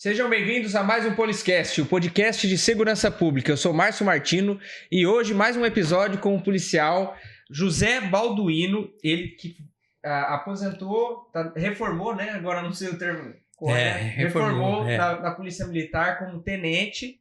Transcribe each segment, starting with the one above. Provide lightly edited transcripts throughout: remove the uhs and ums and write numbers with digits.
Sejam bem-vindos a mais um Poliscast, o podcast de segurança pública. Eu sou Márcio Martino e hoje mais um episódio com o policial José Balduino, ele que aposentou, reformou, né? Agora não sei o termo correto. Reformou na Polícia Militar como tenente,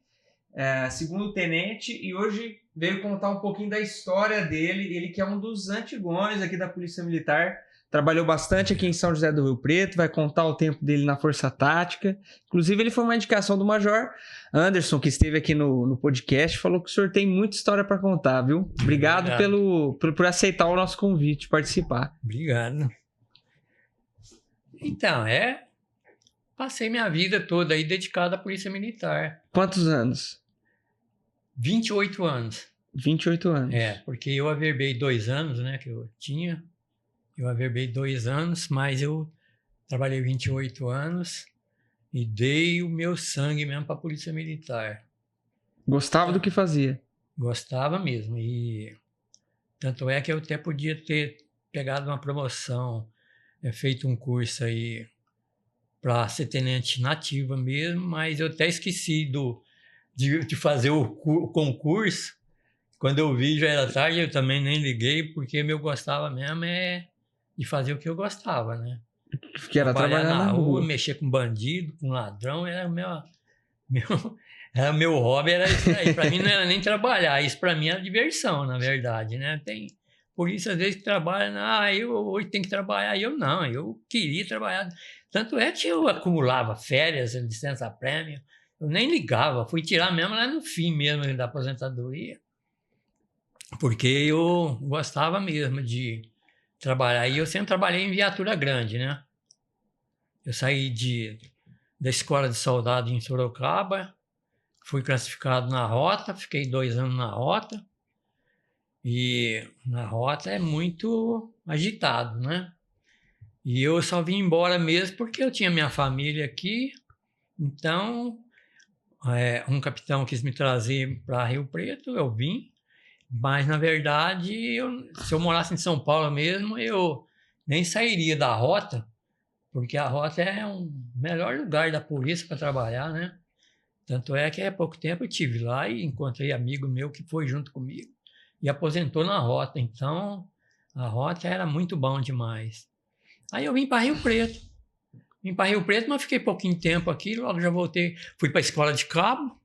segundo tenente, e hoje veio contar um pouquinho da história dele. Ele que é um dos antigões aqui da Polícia Militar. Trabalhou bastante aqui em São José do Rio Preto, vai contar o tempo dele na Força Tática. Inclusive, ele foi uma indicação do Major Anderson, que esteve aqui no podcast, falou que o senhor tem muita história para contar, viu? Obrigado por aceitar o nosso convite, participar. Obrigado. Então, passei minha vida toda aí dedicada à Polícia Militar. Quantos anos? 28 anos. 28 anos. Porque eu averbei 2 anos, né, que eu tinha. Eu averbei 2 anos, mas eu trabalhei 28 anos e dei o meu sangue mesmo para a Polícia Militar. Gostava do que fazia? Gostava mesmo. E tanto é que eu até podia ter pegado uma promoção, feito um curso aí para ser tenente nativa mesmo, mas eu até esqueci de fazer o concurso. Quando eu vi já era tarde, eu também nem liguei, porque eu gostava mesmo de fazer o que eu gostava, né? Que era trabalhar na rua. Mexer com bandido, com ladrão, era o meu hobby, era isso aí. Para mim não era nem trabalhar, isso para mim era diversão, na verdade, né? Tem polícia às vezes que trabalha, eu hoje tenho que trabalhar, e eu não, eu queria trabalhar. Tanto é que eu acumulava férias, licença-prêmio, eu nem ligava, fui tirar mesmo lá no fim mesmo da aposentadoria, porque eu gostava mesmo de trabalhar. E eu sempre trabalhei em viatura grande, né? Eu saí da escola de soldado em Sorocaba, fui classificado na rota, fiquei 2 anos na rota. E na rota é muito agitado, né? E eu só vim embora mesmo porque eu tinha minha família aqui. Então, um capitão quis me trazer para Rio Preto, eu vim. Mas, na verdade, se eu morasse em São Paulo mesmo, eu nem sairia da rota, porque a rota é o melhor lugar da polícia para trabalhar, né? Tanto é que há pouco tempo eu estive lá e encontrei amigo meu que foi junto comigo e aposentou na rota. Então, a rota era muito bom demais. Aí eu vim para Rio Preto. Vim para Rio Preto, mas fiquei pouquinho tempo aqui, logo já voltei, fui para a escola de cabo.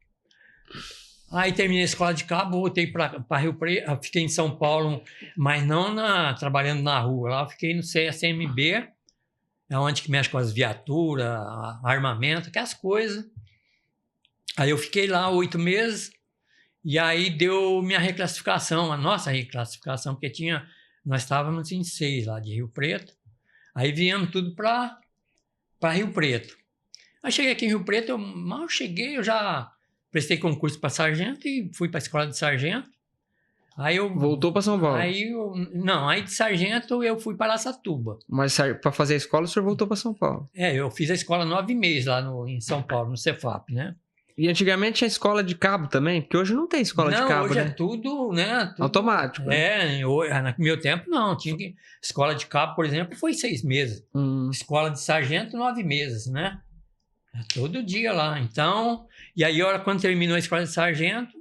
Aí terminei a escola de cabo, voltei para Rio Preto, fiquei em São Paulo, mas não trabalhando na rua. Lá eu fiquei no CSMB, onde que mexe com as viaturas, armamento, aquelas coisas. Aí eu fiquei lá 8 meses, e aí deu minha reclassificação, a nossa reclassificação, porque nós estávamos em 6 lá de Rio Preto. Aí viemos tudo para Rio Preto. Aí cheguei aqui em Rio Preto, eu mal cheguei, eu já prestei concurso para sargento e fui para a escola de sargento. Aí eu voltou para São Paulo? Aí de sargento eu fui para Araçatuba. Mas para fazer a escola o senhor voltou para São Paulo? Eu fiz a escola 9 meses lá em São Paulo, no Cefap, né? E antigamente tinha escola de cabo também? Porque hoje não tem escola de cabo, né? Não, hoje é tudo, né? Tudo, automático. Né? No meu tempo não, escola de cabo, por exemplo, foi 6 meses. Escola de sargento, 9 meses, né? Todo dia lá. Então, e aí quando terminou a escola de sargento,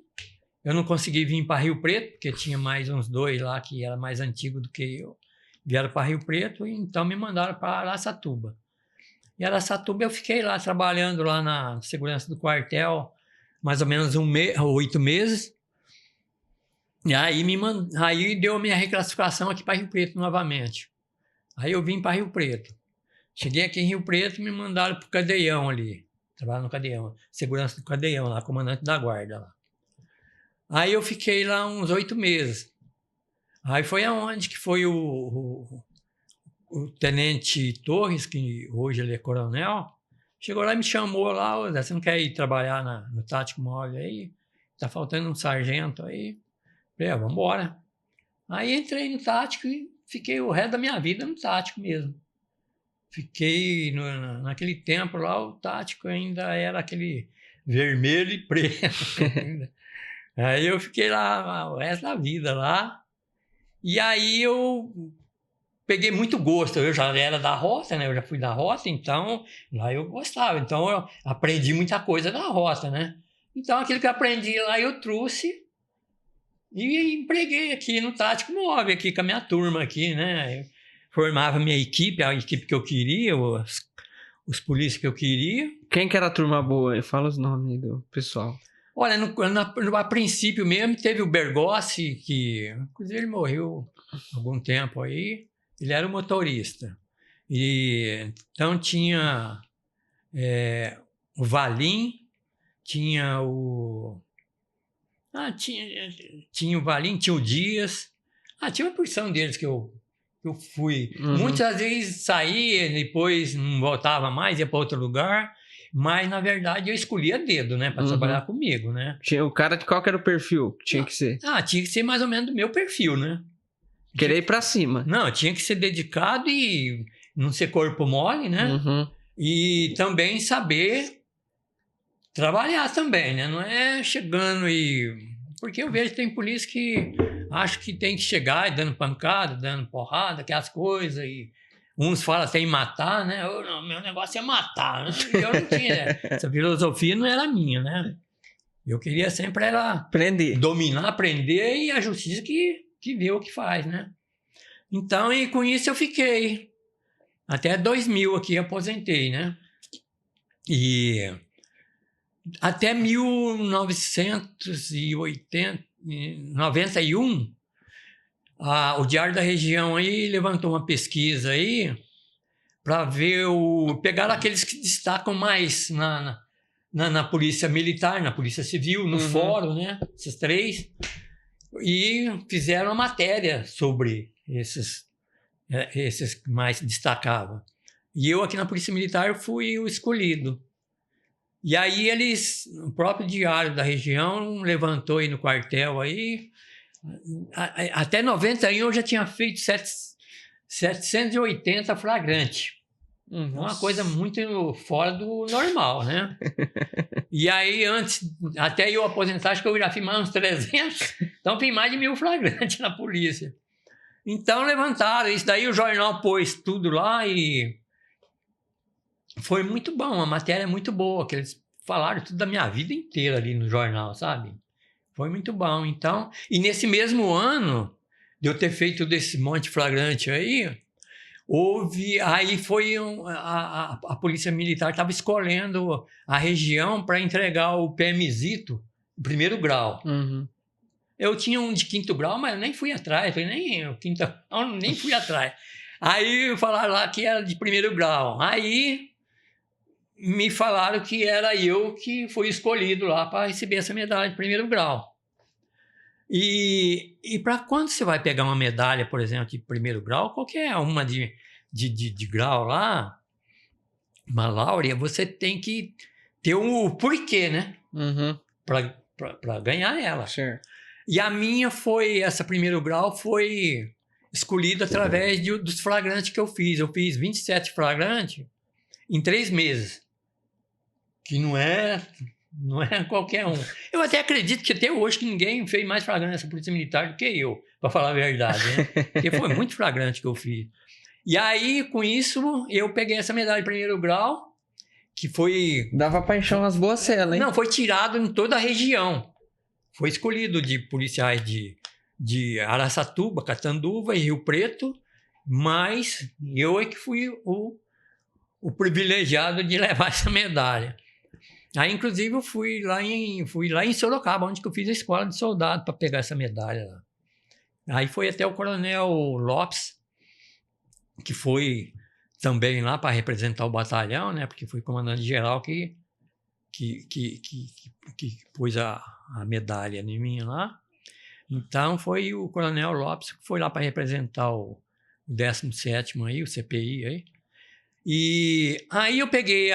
eu não consegui vir para Rio Preto, porque tinha mais uns 2 lá que era mais antigo do que eu. Vieram para Rio Preto e então me mandaram para Araçatuba. E Araçatuba eu fiquei lá trabalhando lá na segurança do quartel, mais ou menos 8 meses. E aí deu a minha reclassificação aqui para Rio Preto novamente. Aí eu vim para Rio Preto. Cheguei aqui em Rio Preto e me mandaram para o Cadeião ali. Trabalhar no Cadeião. Segurança do Cadeião lá, comandante da guarda lá. Aí eu fiquei lá uns 8 meses. Aí foi aonde que foi o tenente Torres, que hoje ele é coronel, chegou lá e me chamou lá, você não quer ir trabalhar no Tático Móvel aí? Tá faltando um sargento aí. Falei, vamos embora. Aí entrei no Tático e fiquei o resto da minha vida no Tático mesmo. Fiquei, naquele tempo lá, o Tático ainda era aquele vermelho e preto. Aí eu fiquei lá o resto da vida lá. E aí eu peguei muito gosto. Eu já era da rota, né? Eu já fui da rota, então lá eu gostava. Então eu aprendi muita coisa da rota, né? Então aquilo que eu aprendi lá eu trouxe e empreguei aqui no Tático Móvel, aqui com a minha turma aqui, né? Eu formava minha equipe, a equipe que eu queria, os polícias que eu queria. Quem que era a turma boa? Fala os nomes aí do pessoal. Olha, a princípio mesmo teve o Bergossi, que inclusive ele morreu há algum tempo aí. Ele era o motorista. E então tinha o Valim, tinha o... tinha o Valim, tinha o Dias. Tinha uma porção deles que eu fui. Uhum. Muitas vezes saía, depois não voltava mais, ia para outro lugar. Mas, na verdade, eu escolhia dedo, né? Para trabalhar comigo, né? O cara de qual que era o perfil? Tinha que ser? Tinha que ser mais ou menos do meu perfil, né? Querer ir pra cima. Não, tinha que ser dedicado e não ser corpo mole, né? Uhum. E também saber trabalhar também, né? Não é chegando e... Porque eu vejo que tem polícia que acha que tem que chegar e dando pancada, dando porrada, aquelas coisas, e uns falam até em matar, né? Não, meu negócio é matar, né? Eu não tinha... Essa filosofia não era minha, né? Eu queria sempre dominar, aprender, e a justiça que vê o que faz, né? Então, e com isso eu fiquei. Até 2000 aqui aposentei, né? E até 1991, o Diário da Região aí levantou uma pesquisa aí para ver pegar aqueles que destacam mais na Polícia Militar, na Polícia Civil, no Fórum, né? Esses três. E fizeram uma matéria sobre esses que mais destacavam. E eu aqui na Polícia Militar fui o escolhido. E aí o próprio Diário da Região levantou aí no quartel aí, até 91 eu já tinha feito 780 flagrantes. Uma coisa muito fora do normal, né? E aí, até eu aposentar, acho que eu já fiz mais uns 300, então fiz mais de 1000 flagrantes na polícia. Então levantaram isso, daí o jornal pôs tudo lá e foi muito bom, a matéria é muito boa, que eles falaram tudo da minha vida inteira ali no jornal, sabe? Foi muito bom, então. E nesse mesmo ano, de eu ter feito desse monte flagrante aí, a Polícia Militar estava escolhendo a região para entregar o PMzito, primeiro grau. Eu tinha um de 5º grau, mas eu nem fui atrás, nem fui atrás. Aí falaram lá que era de 1º grau. Aí me falaram que era eu que fui escolhido lá para receber essa medalha de 1º grau. E para quando você vai pegar uma medalha, por exemplo, de 1º grau, qualquer uma de grau lá, uma láurea, você tem que ter um porquê, né? Para ganhar ela. Sure. E a minha essa 1º grau foi escolhida através dos flagrantes que eu fiz. Eu fiz 27 flagrantes em 3 meses. Que não é qualquer um. Eu até acredito que até hoje que ninguém fez mais flagrante nessa Polícia Militar do que eu, para falar a verdade, né? Porque foi muito flagrante que eu fiz. E aí, com isso, eu peguei essa medalha de 1º grau, que foi... Dava para encher umas boas celas, hein? Não, foi tirado em toda a região. Foi escolhido de policiais de Araçatuba, Catanduva e Rio Preto, mas eu é que fui o privilegiado de levar essa medalha. Aí, inclusive, eu fui lá em Sorocaba, onde que eu fiz a escola de soldado para pegar essa medalha lá. Aí foi até o Coronel Lopes, que foi também lá para representar o batalhão, né? Porque foi comandante-geral que pôs a medalha em mim lá. Então, foi o Coronel Lopes que foi lá para representar o 17º aí, o CPI aí. E aí eu peguei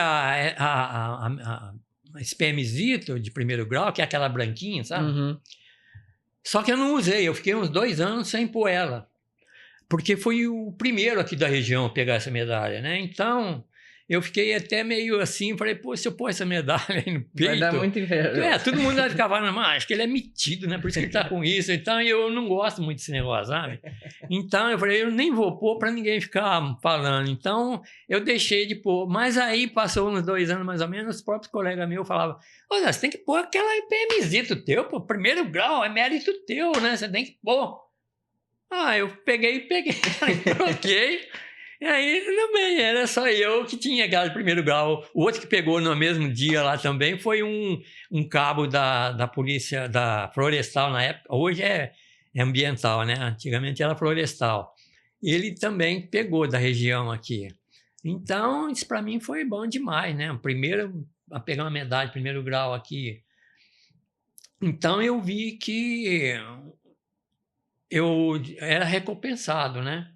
esse PMzito de 1º grau, que é aquela branquinha, sabe? Só que eu não usei, eu fiquei uns 2 anos sem pôr ela. Porque fui o primeiro aqui da região a pegar essa medalha, né? Então, eu fiquei até meio assim, falei, pô, se eu pôr essa medalha aí no peito... Vai dar muito inveja. Todo mundo vai ficar falando, mas acho que ele é metido, né? Por isso que ele tá com isso. Então, eu não gosto muito desse negócio, sabe? Então, eu falei, eu nem vou pôr para ninguém ficar falando. Então, eu deixei de pôr. Mas aí, passou uns 2 anos mais ou menos, os próprios colegas meus falavam, olha, você tem que pôr aquela IPMzito teu, pô, 1º grau, é mérito teu, né? Você tem que pôr. Eu peguei, troquei. E aí, também, era só eu que tinha aquela de 1º grau. O outro que pegou no mesmo dia lá também foi um cabo da polícia, da florestal na época. Hoje é ambiental, né? Antigamente era florestal. Ele também pegou da região aqui. Então, isso para mim foi bom demais, né? O primeiro a pegar uma medalha de 1º grau aqui. Então, eu vi que eu era recompensado, né?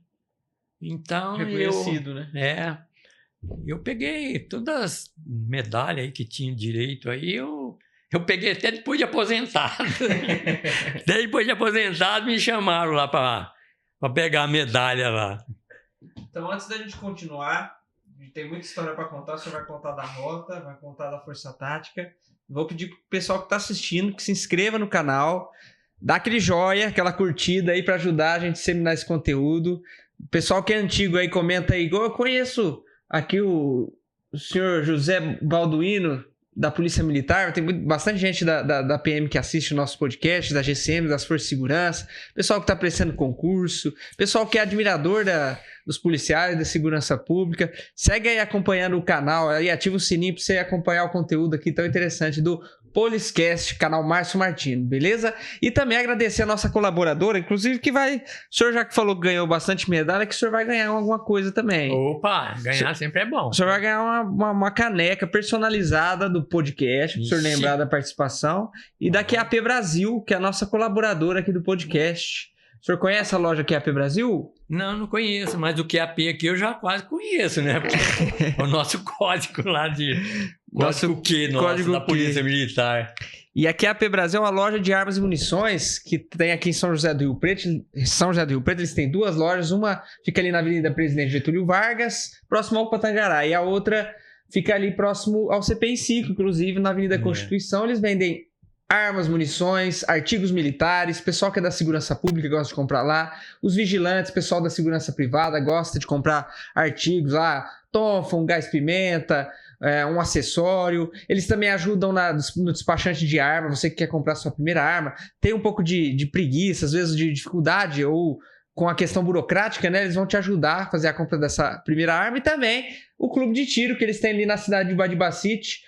Então, reconhecido, né? Eu peguei todas as medalhas aí que tinha direito aí, eu peguei até depois de aposentado. Até depois de aposentado me chamaram lá para pegar a medalha lá. Então, antes da gente continuar, tem muita história para contar. O senhor vai contar da rota, vai contar da força tática. Vou pedir pro pessoal que está assistindo que se inscreva no canal, dá aquele joinha, aquela curtida aí para ajudar a gente a disseminar esse conteúdo. O pessoal que é antigo aí, comenta aí. Eu conheço aqui o senhor José Balduino, da Polícia Militar. Tem bastante gente da PM que assiste o nosso podcast, da GCM, das Forças de Segurança. Pessoal que está prestando concurso. Pessoal que é admirador dos policiais, da segurança pública. Segue aí acompanhando o canal. Aí ativa o sininho para você acompanhar o conteúdo aqui tão interessante do Poliscast, canal Márcio Martino, beleza? E também agradecer a nossa colaboradora, inclusive que vai... O senhor já que falou que ganhou bastante medalha, que o senhor vai ganhar alguma coisa também. Opa, ganhar sempre é bom. O senhor vai ganhar uma caneca personalizada do podcast, para o senhor lembrar da participação. E da QAP Brasil, que é a nossa colaboradora aqui do podcast. O senhor conhece a loja QAP Brasil? Não conheço, mas o QAP aqui eu já quase conheço, né? Porque o nosso código lá de... Código da Polícia Militar. E aqui a QAP Brasil é uma loja de armas e munições que tem aqui em São José do Rio Preto. São José do Rio Preto, eles têm 2 lojas. Uma fica ali na Avenida Presidente Getúlio Vargas, próximo ao Patangará. E a outra fica ali próximo ao CPI 5, inclusive na Avenida Constituição. Eles vendem armas, munições, artigos militares. Pessoal que é da segurança pública gosta de comprar lá. Os vigilantes, pessoal da segurança privada gosta de comprar artigos lá. Tonfon, gás pimenta... um acessório. Eles também ajudam no despachante de arma. Você que quer comprar sua primeira arma, tem um pouco de preguiça, às vezes de dificuldade ou com a questão burocrática, né? Eles vão te ajudar a fazer a compra dessa primeira arma. E também o clube de tiro que eles têm ali na cidade de Badibacite,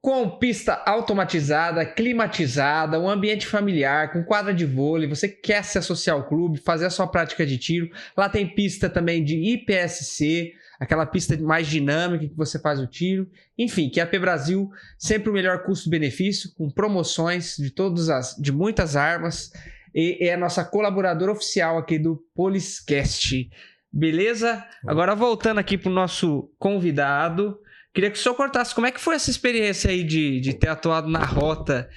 com pista automatizada, climatizada, um ambiente familiar, com quadra de vôlei. Você quer se associar ao clube, fazer a sua prática de tiro. Lá tem pista também de IPSC, aquela pista mais dinâmica que você faz o tiro. Enfim, QAP Brasil, sempre o melhor custo-benefício, com promoções de muitas armas. E é a nossa colaboradora oficial aqui do Poliscast. Beleza? Agora voltando aqui para o nosso convidado, queria que o senhor contasse como é que foi essa experiência aí de ter atuado na rota.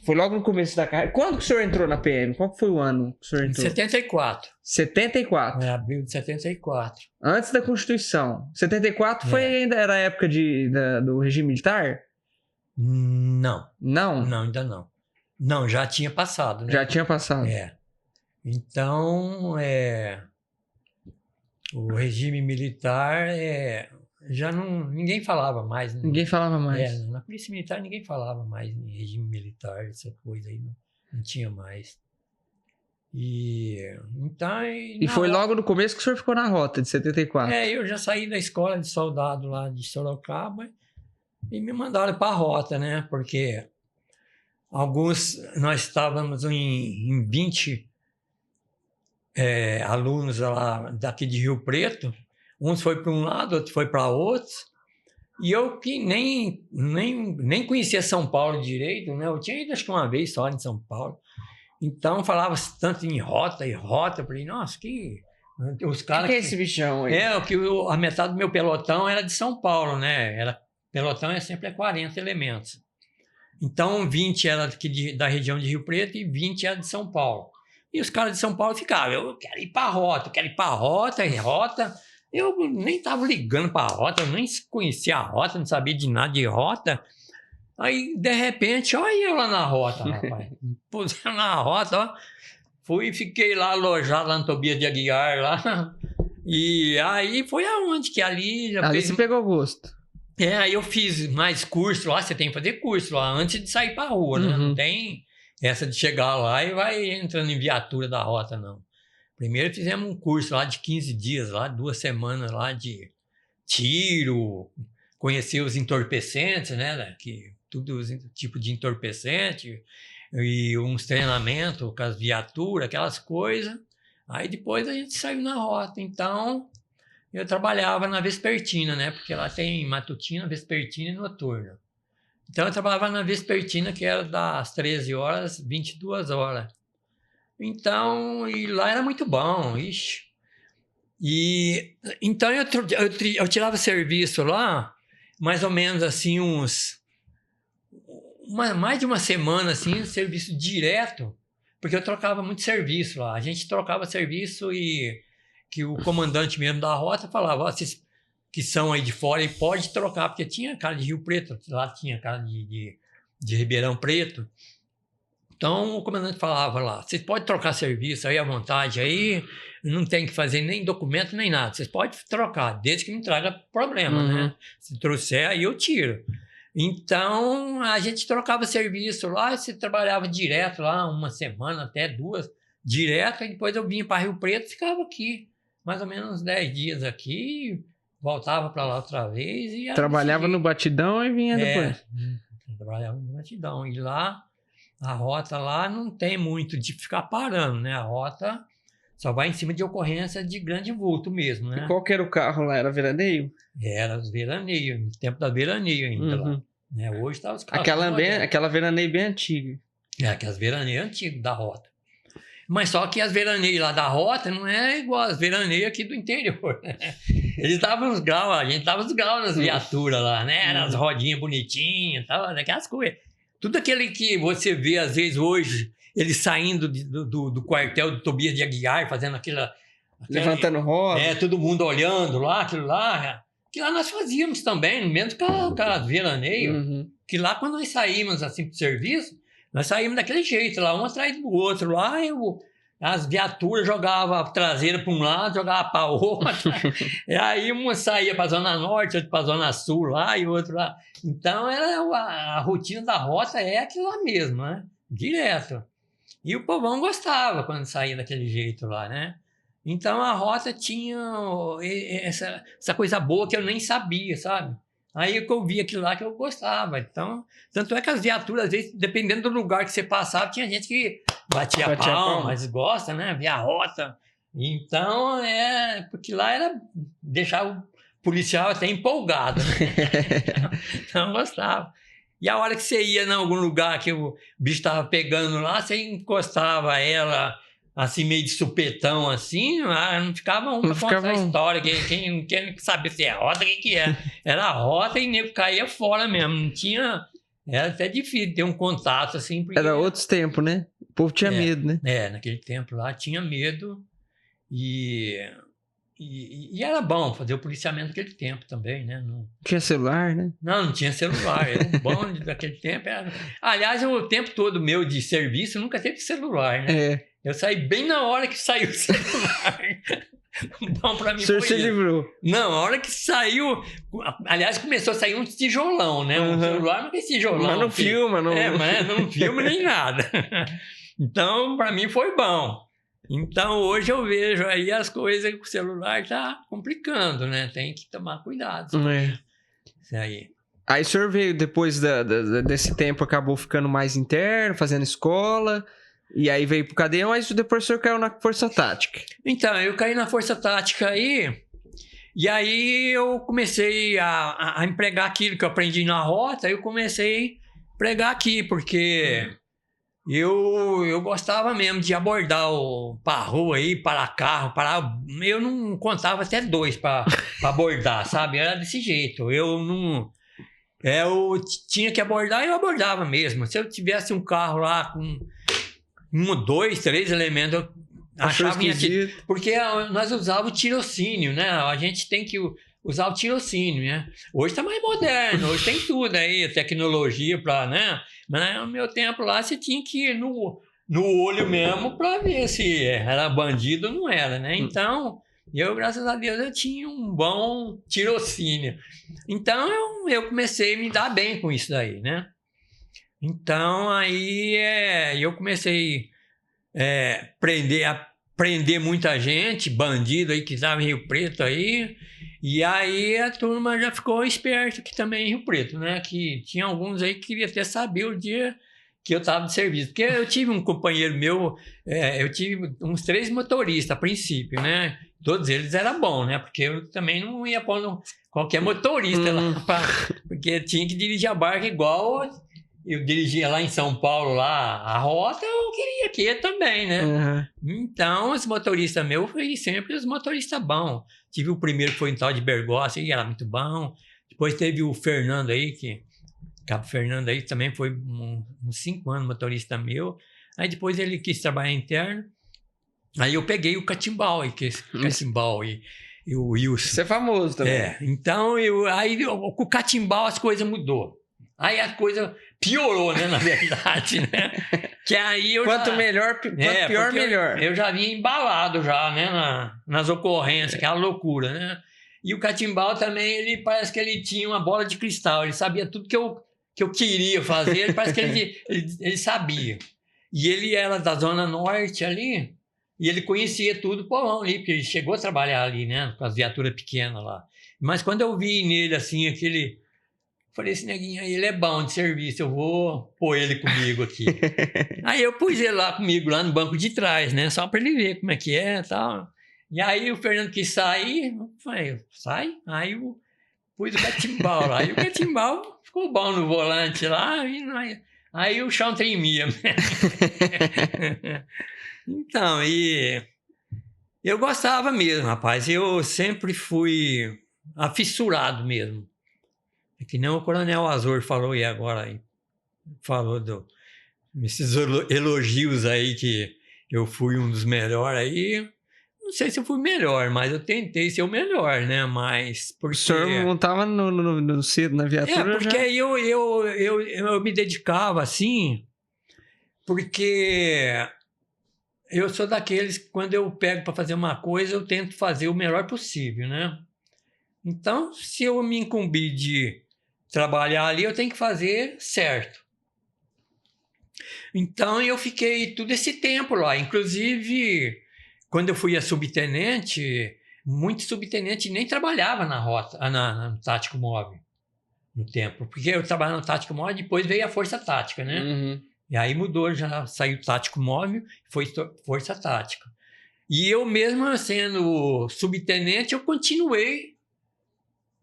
Foi logo no começo da carreira. Quando que o senhor entrou na PM? Qual foi o ano que o senhor entrou? Em 74. 74? Abril de 74. Antes da Constituição. 74 era a época do regime militar? Não. Não? Não, ainda não. Não, já tinha passado, né? Já tinha passado. Então, o regime militar já não... Ninguém falava mais. Né? Ninguém falava mais. Na Polícia Militar ninguém falava mais em regime militar, essa coisa aí. Não tinha mais. E foi logo no começo que o senhor ficou na rota, de 74. Eu já saí da escola de soldado lá de Sorocaba e me mandaram para a rota, né? Porque nós estávamos em 20 alunos lá daqui de Rio Preto. Uns foi para um lado, outro foi para outro. E eu que nem conhecia São Paulo direito, né? Eu tinha ido acho que uma vez só em São Paulo. Então falava tanto em rota. Eu falei, nossa, os caras... O que é esse bichão aí? A metade do meu pelotão era de São Paulo, né? Pelotão sempre 40 elementos. Então 20 era da região de Rio Preto e 20 era de São Paulo. E os caras de São Paulo ficavam, eu quero ir para a rota, rota. Eu nem tava ligando para a rota, eu nem conhecia a rota, não sabia de nada de rota. Aí, de repente, olha eu lá na rota, rapaz. Puseram na rota, ó. Fui e fiquei lá alojado lá no Tobias de Aguiar, lá. E aí foi aonde que ali... Ali você pegou gosto. Aí eu fiz mais curso lá, você tem que fazer curso lá antes de sair pra rua, né? Não tem essa de chegar lá e vai entrando em viatura da rota, não. Primeiro fizemos um curso lá de 15 dias, lá 2 semanas lá de tiro, conhecer os entorpecentes, né? Que tudo tipo de entorpecente e uns treinamentos com as viaturas, aquelas coisas. Aí depois a gente saiu na rota. Então eu trabalhava na vespertina, né? Porque lá tem matutina, vespertina e noturna. Então eu trabalhava na vespertina, que era das 13 horas, 22 horas. Então, e lá era muito bom, ixi. E então eu tirava serviço lá, mais ou menos assim, mais de uma semana, assim, serviço direto, porque eu trocava muito serviço lá. A gente trocava serviço e que o comandante mesmo da rota falava, ó, vocês que são aí de fora e pode trocar, porque tinha cara de Rio Preto, lá tinha cara de Ribeirão Preto. Então o comandante falava lá, vocês podem trocar serviço aí à vontade, aí não tem que fazer nem documento nem nada, vocês podem trocar, desde que não traga problema, né? Se trouxer, aí eu tiro. Então a gente trocava serviço lá, você trabalhava direto lá, 1 semana, até 2, direto, e depois eu vinha para Rio Preto e ficava aqui, mais ou menos 10 dias aqui, voltava para lá outra vez. E trabalhava no batidão e vinha depois. Trabalhava no batidão, e lá a rota lá não tem muito de ficar parando, né? A rota só vai em cima de ocorrência de grande vulto mesmo, né? E qual que era o carro lá? Era veraneio? Era os veraneio, no tempo da veraneio ainda lá. Né? Hoje tá os carros... Aquela veraneio bem antiga. Aquelas veraneias antigas da rota. Mas só que as veraneias lá da rota não é igual as veraneias aqui do interior, né? Eles davam os graus, a gente dava os graus nas viaturas lá, né? As rodinhas bonitinhas, tal, aquelas coisas. Tudo aquele que você vê, às vezes, hoje, eles saindo do quartel do Tobias de Aguiar, fazendo aquela levantando roda. Todo mundo olhando lá, aquilo lá nós fazíamos também, mesmo com a veraneio. Que lá, quando nós saímos assim pro serviço, nós saímos daquele jeito, lá, um atrás do outro. Lá, as viaturas jogavam a traseira para um lado, jogava para o outro. E aí uma saía para a Zona Norte, outra para a Zona Sul lá e outro lá. Então a rotina da rota é aquilo lá mesmo, né? Direto. E o povão gostava quando saía daquele jeito lá, né? Então a rota tinha essa coisa boa que eu nem sabia, sabe? Aí que eu vi aquilo lá que eu gostava. Então, tanto é que as viaturas, às vezes, dependendo do lugar que você passava, tinha gente que batia a palma, mas gosta, né? Via a rota. Então, porque lá era deixar o policial até empolgado, né? Então, eu gostava. E a hora que você ia em algum lugar que o bicho estava pegando lá, você encostava ela assim, meio de supetão, assim, não ficava um pra contar a história. Quem sabia se é rota, o que é. Era a rota e o nego caía fora mesmo. Não tinha... Era até difícil ter um contato, assim. Porque... Era outros tempos, né? O povo tinha medo, né? Naquele tempo lá tinha medo e era bom fazer o policiamento naquele tempo também, né? Não tinha celular, né? Não tinha celular. O bom daquele tempo era... Aliás, o tempo todo meu de serviço nunca teve celular, né? Eu saí bem na hora que saiu o celular. Bom pra mim. O senhor se livrou. Não, a hora que saiu... Aliás, começou a sair um tijolão, né? Um celular não tem tijolão. Mas não filma, não... mas não filma nem nada. Então, pra mim foi bom. Então, hoje eu vejo aí as coisas que o celular tá complicando, né? Tem que tomar cuidado. Isso aí. Aí o senhor veio, depois desse tempo, acabou ficando mais interno, fazendo escola... E aí veio pro cadeia, mas depois o senhor caiu na Força Tática. Então, eu caí na Força Tática aí, e aí eu comecei a empregar aquilo que eu aprendi na rota, eu comecei a pregar aqui, porque eu gostava mesmo de abordar pra rua aí, parar carro, eu não contava até 2 para abordar, sabe? Era desse jeito, eu tinha que abordar e eu abordava mesmo. Se eu tivesse um carro lá com 1, 2, 3 elementos, Achava que... esquisito. Porque nós usávamos o tirocínio, né? A gente tem que usar o tirocínio, né? Hoje tá mais moderno, hoje tem tudo aí, tecnologia para, né? Mas no meu tempo lá, você tinha que ir no olho mesmo para ver se era bandido ou não era, né? Então, eu, graças a Deus, eu tinha um bom tirocínio. Então, eu comecei a me dar bem com isso daí, né? Então, aí eu comecei a prender muita gente, bandido aí que estava em Rio Preto aí, e aí a turma já ficou esperta aqui também em Rio Preto, né? Que tinha alguns aí que queria até saber o dia que eu estava de serviço. Porque eu tive um companheiro meu, eu tive uns 3 motoristas a princípio, né? Todos eles eram bons, né? Porque eu também não ia pôr qualquer motorista lá, porque tinha que dirigir a barca igual eu dirigia lá em São Paulo, lá a rota, eu queria que também, né? Então, os motoristas meus foi sempre os motoristas bons. Tive o primeiro que foi em tal de Bergossi, que era muito bom. Depois teve o Fernando aí, Cabo Fernando aí também foi uns 5 anos motorista meu. Aí depois ele quis trabalhar interno. Aí eu peguei o Catimbau, Catimbau e o Wilson. Você é famoso também. Então, com o Catimbau as coisas mudou. Aí a coisa piorou, né, na verdade, né? Que aí Quanto pior, melhor. Eu já vinha embalado já, né, nas ocorrências, aquela loucura, né? E o Catimbau também, ele parece que ele tinha uma bola de cristal, ele sabia tudo que eu queria fazer, parece que ele sabia. E ele era da Zona Norte ali, e ele conhecia tudo o povão ali, porque ele chegou a trabalhar ali, né, com as viaturas pequenas lá. Mas quando eu vi nele, assim, falei, esse neguinho aí, ele é bom de serviço, eu vou pôr ele comigo aqui. Aí eu pus ele lá comigo, lá no banco de trás, né? Só para ele ver como é que é e tal. E aí o Fernando quis sair, eu falei, sai? Aí eu pus o Catimbau lá. E o Catimbau ficou bom no volante lá, aí o chão tremia. Então, e eu gostava mesmo, rapaz. Eu sempre fui afissurado mesmo. É que nem o Coronel Azor falou aí agora, falou desses elogios aí que eu fui um dos melhores aí. Não sei se eu fui melhor, mas eu tentei ser o melhor, né? Mas porque... O senhor não estava na viatura porque já? eu me dedicava assim, porque eu sou daqueles que quando eu pego para fazer uma coisa, eu tento fazer o melhor possível, né? Então, se eu me incumbir de trabalhar ali, eu tenho que fazer certo. Então, eu fiquei todo esse tempo lá. Inclusive, quando eu fui a subtenente, muitos subtenentes nem trabalhavam na rota, no tático móvel, no tempo. Porque eu trabalhava no tático móvel, depois veio a força tática, né? Uhum. E aí mudou, já saiu tático móvel, foi força tática. E eu mesmo sendo subtenente, eu continuei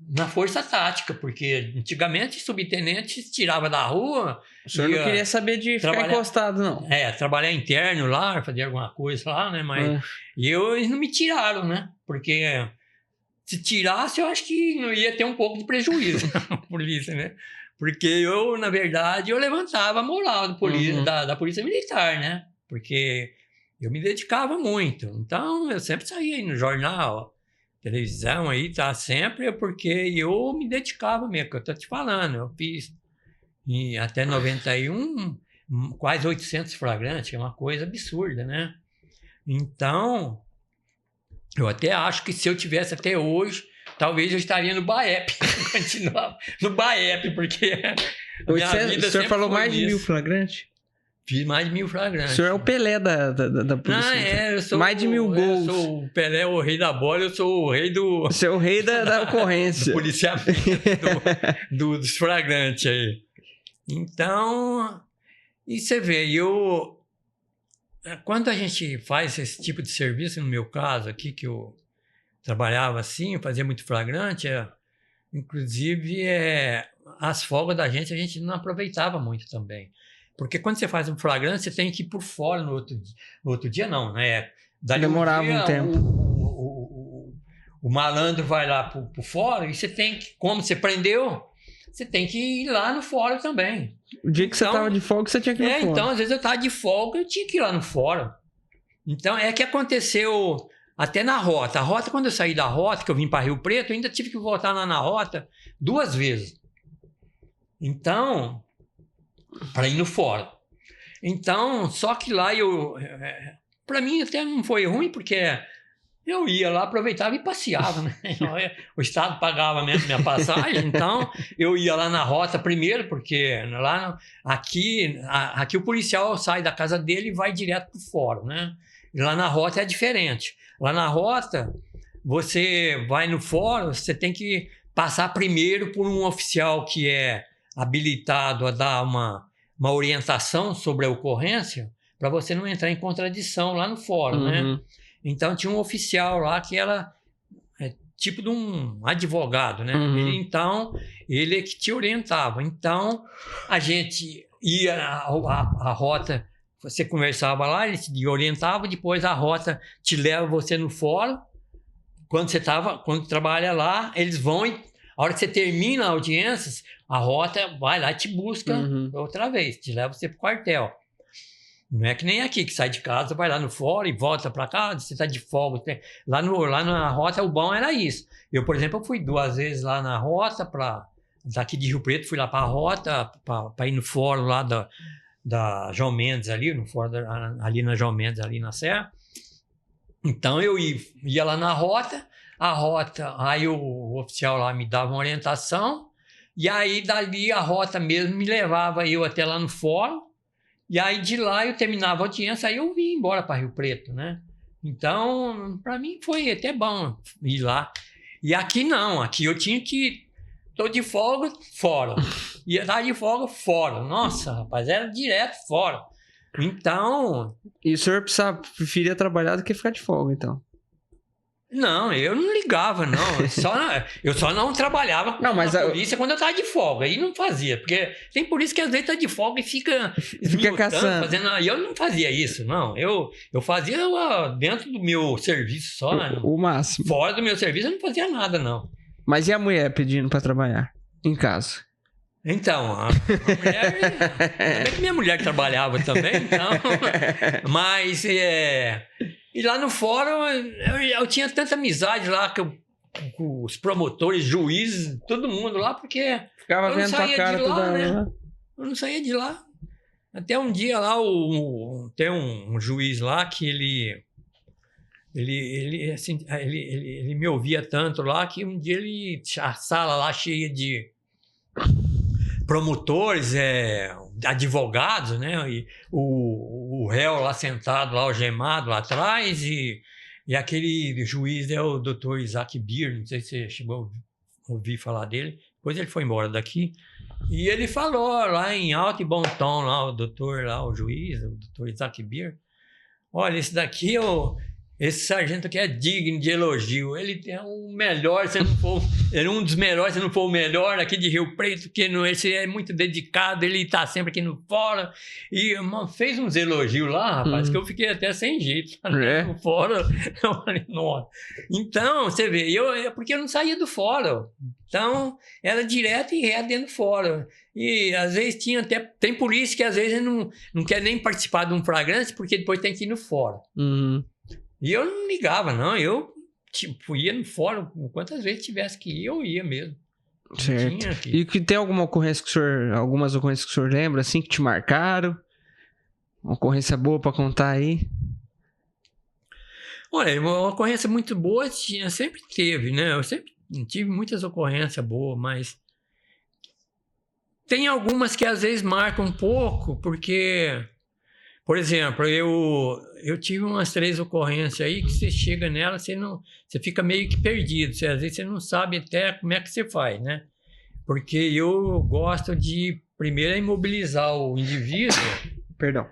na força tática, porque antigamente subtenente tirava da rua. O senhor não queria saber de ficar encostado, não. Trabalhar interno lá, fazer alguma coisa lá, né? Mas eles não me tiraram, né? Porque se tirasse, eu acho que não ia ter um pouco de prejuízo na polícia, né? Porque eu, na verdade, eu levantava a moral da polícia, da polícia militar, né? Porque eu me dedicava muito. Então, eu sempre saía aí no jornal, televisão aí, tá sempre, porque eu me dedicava mesmo, que eu tô te falando, eu fiz até 91, quase 800 flagrantes, que é uma coisa absurda, né? Então, eu até acho que se eu tivesse até hoje, talvez eu estaria no BAEP, continuava no BAEP, porque a minha vida o senhor falou mais de 1000 flagrantes? Fiz mais de 1000 flagrantes. O senhor é o Pelé da polícia. Eu sou mais de 1000 gols. Eu sou o Pelé, o rei da bola, eu sou o rei do... Você é o rei da ocorrência. Do policiamento, dos flagrantes aí. Então, e você vê, quando a gente faz esse tipo de serviço, no meu caso aqui, que eu trabalhava assim, fazia muito flagrante, inclusive as folgas da gente a gente não aproveitava muito também. Porque quando você faz um flagrante, você tem que ir por fora no outro dia, não, né? Demorava um tempo. O malandro vai lá por fora e você tem que, como você prendeu, você tem que ir lá no fórum também. O dia que você estava de folga, você tinha que ir no fórum. Então, às vezes eu estava de folga, eu tinha que ir lá no fórum. Então, é que aconteceu até na rota. A rota, quando eu saí da rota, que eu vim para Rio Preto, eu ainda tive que voltar lá na rota 2 vezes. Então, para ir no fórum. Então, só que lá para mim até não foi ruim, porque eu ia lá, aproveitava e passeava, né? O Estado pagava minha passagem, então eu ia lá na rota primeiro, porque aqui o policial sai da casa dele e vai direto para o fórum, né? E lá na rota é diferente. Lá na rota, você vai no fórum, você tem que passar primeiro por um oficial que é habilitado a dar uma orientação sobre a ocorrência, para você não entrar em contradição lá no fórum, né? Então, tinha um oficial lá que era tipo de um advogado, né? Ele é que te orientava. Então, a gente ia a rota, você conversava lá, ele te orientava, depois a rota te leva você no fórum. Quando trabalha lá, eles vão e a hora que você termina a audiência, a rota vai lá e te busca outra vez, te leva você para o quartel. Não é que nem aqui, que sai de casa, vai lá no fórum e volta para casa, você está de folga. Lá na rota, o bom era isso. Eu, por exemplo, fui 2 vezes lá na rota, daqui de Rio Preto, fui lá para a rota, para ir no fórum lá da João Mendes ali, no fórum ali na João Mendes, ali na Serra. Então, eu ia lá na rota, aí o oficial lá me dava uma orientação, e aí dali a rota mesmo me levava eu até lá no fórum. E aí de lá eu terminava a audiência, aí eu vim embora para Rio Preto, né? Então, para mim foi até bom ir lá. E aqui não, aqui eu tinha que... Tô de folga, fora. Ia estar de folga, fora. Nossa, rapaz, era direto fora. Então... E o senhor preferia trabalhar do que ficar de folga, então? Não, eu não ligava, não. Eu só não trabalhava com a polícia quando eu estava de folga. Aí não fazia, porque tem polícia que às vezes está de folga e fica caçando. E eu não fazia isso, não. Eu fazia dentro do meu serviço só. O máximo. Fora do meu serviço eu não fazia nada, não. Mas e a mulher pedindo para trabalhar em casa? Então, a mulher... Também que minha mulher trabalhava também, então... Mas, E lá no fórum, eu tinha tanta amizade lá com os promotores, juízes, todo mundo lá, porque... Ficava vendo tua cara toda hora, né? Eu não saía de lá. Até um dia lá, tem um juiz lá que ele me ouvia tanto lá que um dia a sala lá cheia de promotores, advogados, né? E o réu lá sentado, lá algemado lá atrás, e aquele juiz é o Dr. Isaac Beer, não sei se você chegou a ouvir falar dele, depois ele foi embora daqui, e ele falou lá em alto e bom tom, lá, o juiz, o Dr. Isaac Beer, olha, esse sargento aqui é digno de elogio. Ele é o melhor, ele é um dos melhores, se não for o melhor aqui de Rio Preto, porque esse é muito dedicado, ele está sempre aqui no fórum. E fez uns elogios lá, rapaz, que eu fiquei até sem jeito. No fórum, eu falei, nossa. Então, você vê, porque eu não saía do fórum. Então, era direto e reto dentro do fórum. E às vezes tem polícia que às vezes não quer nem participar de um flagrante, porque depois tem que ir no fórum. E eu não ligava, não. Eu ia no fórum, quantas vezes tivesse que ir, eu ia mesmo. Certo. E que tem algumas ocorrências que o senhor lembra, assim, que te marcaram? Uma ocorrência boa pra contar aí? Olha, uma ocorrência muito boa sempre teve, né? Eu sempre tive muitas ocorrências boas, mas tem algumas que às vezes marcam um pouco, porque... Por exemplo, eu tive umas 3 ocorrências aí que você chega nela, você fica meio que perdido. Às vezes você não sabe até como é que você faz, né? Porque eu gosto de primeiro imobilizar o indivíduo. Perdão.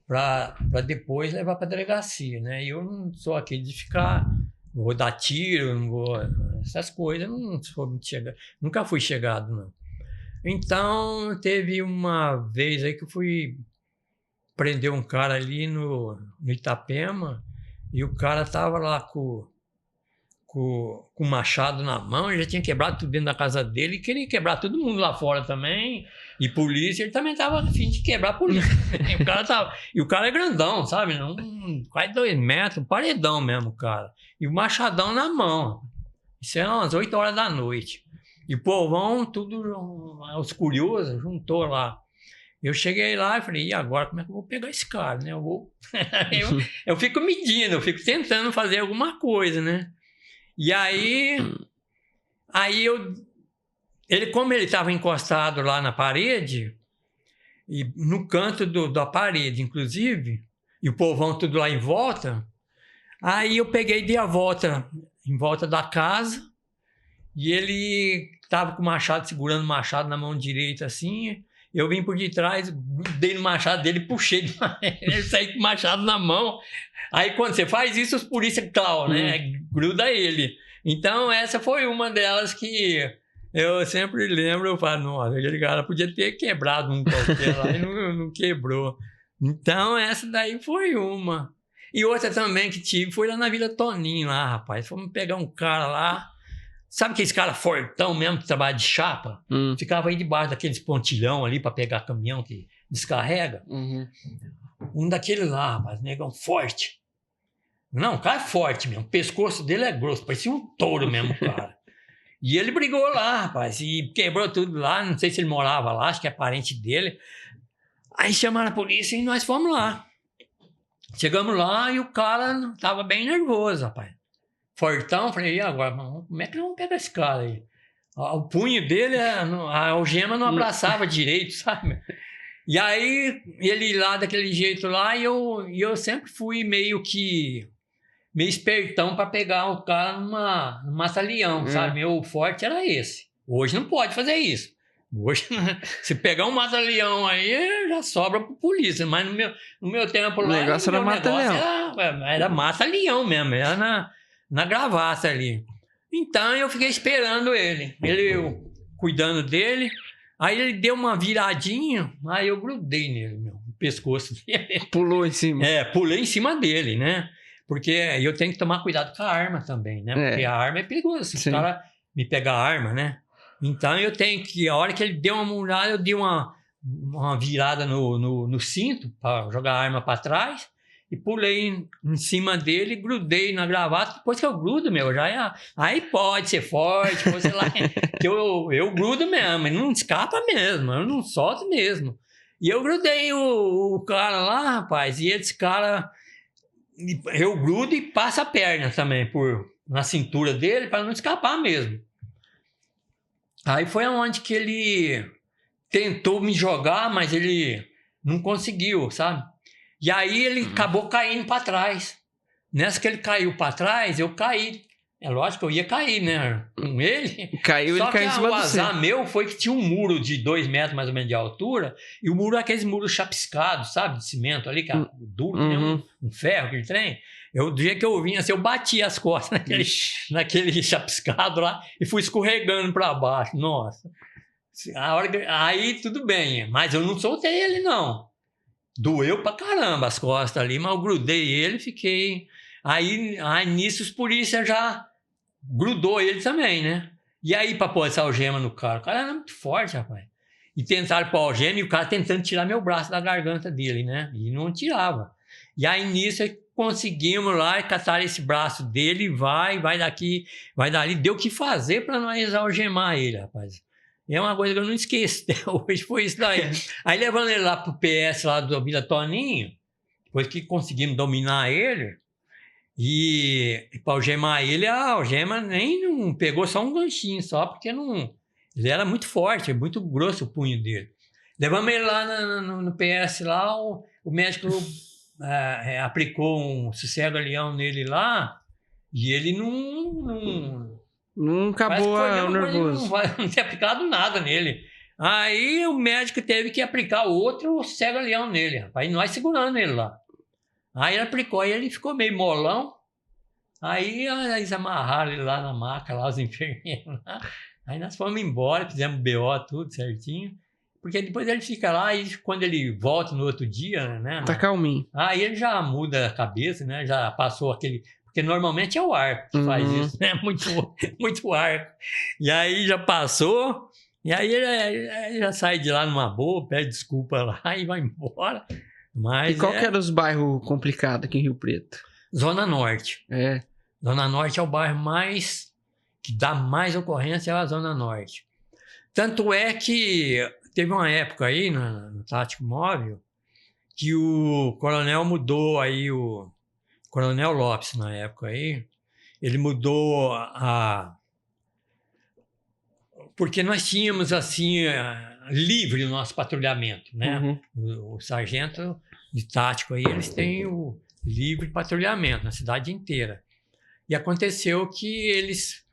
Para depois levar para a delegacia, né? Eu não sou aquele de ficar, vou dar tiro, não vou, essas coisas, não sou muito chegado, nunca fui chegado, não. Então, teve uma vez aí que eu fui prender um cara ali no Itapema, e o cara tava lá com com o machado na mão, ele já tinha quebrado tudo dentro da casa dele e queria quebrar todo mundo lá fora também. E polícia, ele também tava a fim de quebrar a polícia. E o cara é grandão, sabe? Quase 2 metros, paredão mesmo, cara. E o machadão na mão. Isso é umas 8 horas da noite. E o povão, tudo, os curiosos, juntou lá. Eu cheguei lá e falei, e agora como é que eu vou pegar esse cara, né? Eu fico medindo, eu fico tentando fazer alguma coisa, né? E aí como ele estava encostado lá na parede, e no canto da parede, inclusive, e o povão tudo lá em volta, aí eu peguei e dei a volta em volta da casa, e ele estava com o machado, segurando o machado na mão direita, assim, eu vim por detrás, dei no machado dele, puxei, ele saiu com o machado na mão. Aí quando você faz isso, os polícias clau, né? Gruda ele. Então essa foi uma delas que eu sempre lembro, eu falo, nossa, aquele cara podia ter quebrado um qualquer lá e não quebrou. Então essa daí foi uma. E outra também que tive foi lá na Vila Toninho, lá, rapaz. Fomos pegar um cara lá. Sabe aqueles caras fortão mesmo que trabalha de chapa? Ficava aí debaixo daqueles pontilhão ali para pegar caminhão que descarrega. Um daqueles lá, rapaz, negão forte. Não, o cara é forte mesmo. O pescoço dele é grosso, parecia um touro mesmo, cara. E ele brigou lá, rapaz, e quebrou tudo lá. Não sei se ele morava lá, acho que é parente dele. Aí chamaram a polícia e nós fomos lá. Chegamos lá e o cara tava bem nervoso, rapaz. Fortão, falei, e agora? Como é que nós vamos pegar esse cara aí? O punho dele, a algema não abraçava direito, sabe? E aí, ele lá daquele jeito lá, e eu sempre fui meio espertão para pegar o cara numa mata-leão, sabe? Meu forte era esse. Hoje não pode fazer isso. Hoje, se pegar um mata-leão aí, já sobra para polícia. Mas no meu tempo lá, o negócio era mata-leão. Era mata-leão mesmo, era na gravata ali. Então eu fiquei esperando ele cuidando dele. Aí ele deu uma viradinha, aí eu grudei nele, no pescoço dele. Pulou em cima. Pulei em cima dele, né? Porque eu tenho que tomar cuidado com a arma também, né? Porque a arma é perigosa, se o cara me pegar a arma, né? Então eu tenho que, a hora que ele deu uma muralha, eu dei uma virada no cinto para jogar a arma para trás e pulei em cima dele, grudei na gravata. Depois que eu grudo, aí pode ser forte, sei lá, que eu grudo mesmo, ele não escapa mesmo, eu não solto mesmo. E eu grudei o cara lá, rapaz, e esse cara, eu grudo e passo a perna também na cintura dele para não escapar mesmo. Aí foi aonde que ele tentou me jogar, mas ele não conseguiu, sabe? E aí ele acabou caindo para trás. Nessa que ele caiu para trás, eu caí. É lógico que eu ia cair, né? Com ele. Caiu, ele caiu em cima do céu. O azar meu foi que tinha um muro de 2 metros mais ou menos de altura, e o muro é aqueles muros chapiscados, sabe? De cimento ali, que é duro, que nem um ferro, aquele trem. Do jeito que eu vinha, assim, eu bati as costas naquele chapiscado lá e fui escorregando para baixo. Nossa. Aí tudo bem, mas eu não soltei ele, não. Doeu pra caramba as costas ali, mas eu grudei ele, fiquei... Aí nisso os polícias já grudou ele também, né? E aí pra pôr essa algema no cara? O cara era muito forte, rapaz. E tentaram pôr a algema e o cara tentando tirar meu braço da garganta dele, né? E não tirava. E aí nisso conseguimos lá catar esse braço dele, vai daqui, vai dali. Deu o que fazer pra nós algemar ele, rapaz. E é uma coisa que eu não esqueço. Hoje foi isso daí. Aí levando ele lá pro PS lá do Vila Toninho, depois que conseguimos dominar ele, e para algemar ele, a algema nem não pegou só um ganchinho, só porque não. Ele era muito forte, muito grosso o punho dele. Levamos ele lá no PS lá, o médico aplicou um sossego-leão nele lá, e ele não acabou nervoso. Não tinha aplicado nada nele. Aí o médico teve que aplicar outro cego-leão nele, rapaz. E nós segurando ele lá. Aí ele aplicou, aí ele ficou meio molão. Aí eles amarraram ele lá na maca, lá os enfermeiros. Lá. Aí nós fomos embora, fizemos BO, tudo certinho. Porque depois ele fica lá e quando ele volta no outro dia, né? Tá calminho. Aí ele já muda a cabeça, né? Já passou aquele... Porque porque normalmente é o arco que faz isso, né? Muito arco. E aí já passou, e aí ele já sai de lá numa boa, pede desculpa lá e vai embora. Mas E qual que era os bairros complicados aqui em Rio Preto? Zona Norte. É. Zona Norte é o bairro que dá mais ocorrência, é a Zona Norte. Tanto é que teve uma época aí no Tático Móvel que o coronel mudou aí, o Coronel Lopes na época aí, ele mudou porque nós tínhamos assim livre o nosso patrulhamento, né? O sargento de tático aí, eles têm o livre patrulhamento na cidade inteira. E aconteceu que eles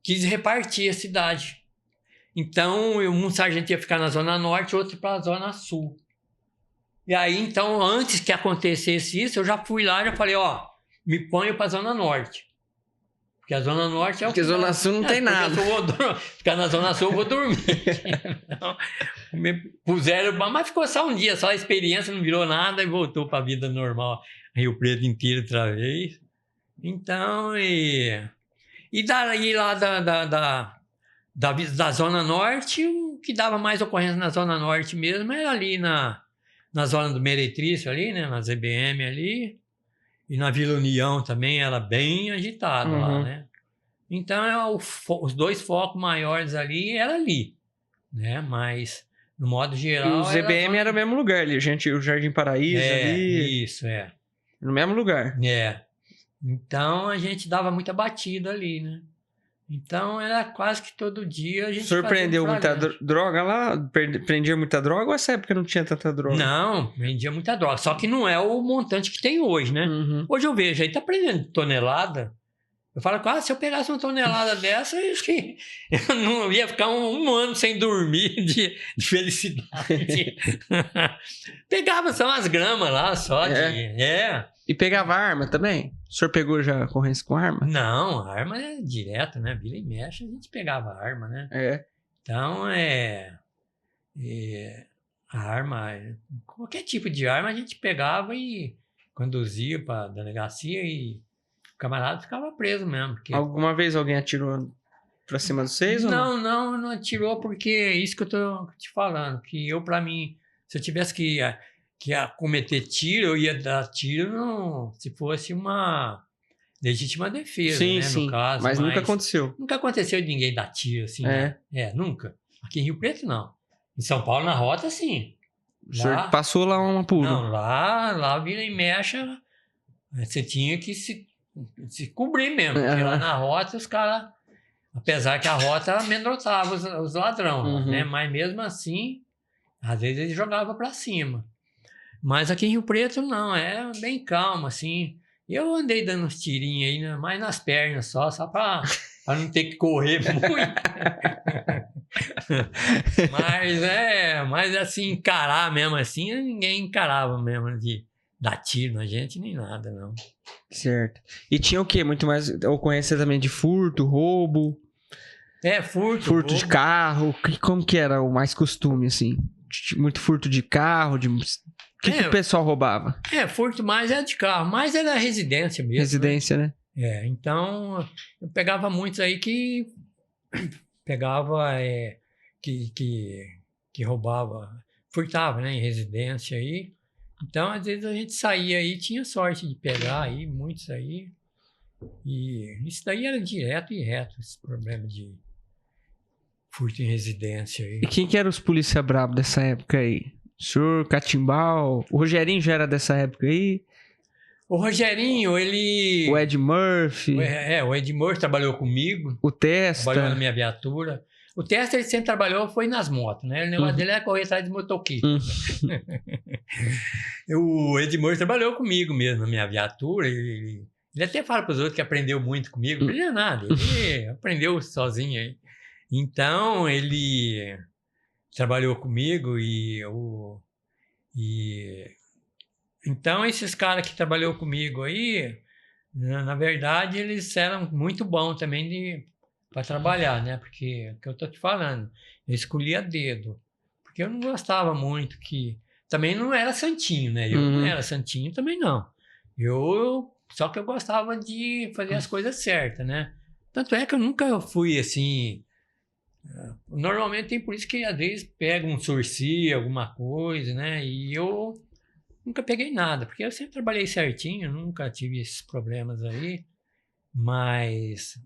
quis repartir a cidade. Então, um sargento ia ficar na Zona Norte, outro para a Zona Sul. E aí, então, antes que acontecesse isso, eu já fui lá e já falei, me ponho para a Zona Norte. Porque a Zona Norte é o... Porque a Zona Sul não tem nada. Se eu vou ficar na Zona Sul, eu vou dormir. Então, me puseram, mas ficou só um dia, só a experiência, não virou nada e voltou para a vida normal. Rio Preto inteiro outra vez. Então, e daí lá da Zona Norte, o que dava mais ocorrência na Zona Norte mesmo era ali na Zona do Meretrício ali, né? Na ZBM ali. E na Vila União também era bem agitado lá, né? Então, os dois focos maiores ali era ali, né? Mas, no modo geral... E o ZBM era o mesmo lugar ali, o Jardim Paraíso ali... Isso, é. No mesmo lugar. É. Então, a gente dava muita batida ali, né? Então, era quase que todo dia a gente... Surpreendeu muita droga lá? Prendia muita droga ou essa época não tinha tanta droga? Não, prendia muita droga. Só que não é o montante que tem hoje, né? Hoje eu vejo, aí tá prendendo tonelada. Eu falo, se eu pegasse uma tonelada dessa, eu acho que eu não ia ficar um ano sem dormir de felicidade. Pegava só umas gramas lá, só E pegava arma também? O senhor pegou já ocorrência com arma? Não, a arma é direto, né? Vira e mexe, a gente pegava arma, né? Então, a arma, qualquer tipo de arma a gente pegava e conduzia para a delegacia e o camarada ficava preso mesmo. Porque... Alguma vez alguém atirou pra cima de vocês ou não? Não atirou porque é isso que eu tô te falando, que para mim, se eu tivesse que cometer tiro, eu ia dar tiro se fosse uma legítima defesa, né, no caso. Mas nunca aconteceu. Nunca aconteceu de ninguém dar tiro, assim, né? Nunca. Aqui em Rio Preto, não. Em São Paulo, na rota, sim. O senhor passou lá uma pura? Não, lá vira e mexa, você tinha que se cobrir mesmo, porque lá na rota os caras, apesar que a rota amedrontava os ladrões, né? Mas mesmo assim, às vezes eles jogavam para cima. Mas aqui em Rio Preto, não, é bem calmo, assim. Eu andei dando uns tirinhos aí, né, mais nas pernas só para não ter que correr muito. Mas assim, encarar mesmo assim, ninguém encarava mesmo de dar tiro na gente, nem nada, não. Certo. E tinha o quê? Muito mais ocorrência também de furto, roubo? Furto roubo. De carro? Como que era o mais costume, assim? Muito furto de carro, O que o pessoal roubava? Furto mais era de carro, mais era residência mesmo. Residência, né? Então, eu pegava muitos aí que pegava, que roubava, furtava, né, em residência aí. Então, às vezes a gente saía aí, tinha sorte de pegar aí, muitos aí. E isso daí era direto e reto, esse problema de furto em residência aí. E quem que eram os polícia brabo dessa época aí? O senhor, Catimbau, o Rogerinho já era dessa época aí? O Rogerinho, ele... O Ed Murphy. O Ed Murphy trabalhou comigo. O Testa. Trabalhou na minha viatura. O Testa, ele sempre trabalhou, foi nas motos, né? O negócio dele era correr atrás de motoqueiro. O Ed Murphy trabalhou comigo mesmo na minha viatura. Ele até fala para os outros que aprendeu muito comigo. Não aprendeu nada. Ele aprendeu sozinho aí. Então, ele... trabalhou comigo então esses caras que trabalhou comigo aí, na verdade, eles eram muito bons também para trabalhar, né? Porque é o que eu tô te falando, eu escolhia a dedo, porque eu não gostava muito também não era santinho, né? Eu não era santinho também não. Eu Só que eu gostava de fazer as coisas certas, né? Tanto é que eu nunca fui assim... Normalmente tem polícia que às vezes pega um sursi, alguma coisa, né? E eu nunca peguei nada, porque eu sempre trabalhei certinho, nunca tive esses problemas aí. Mas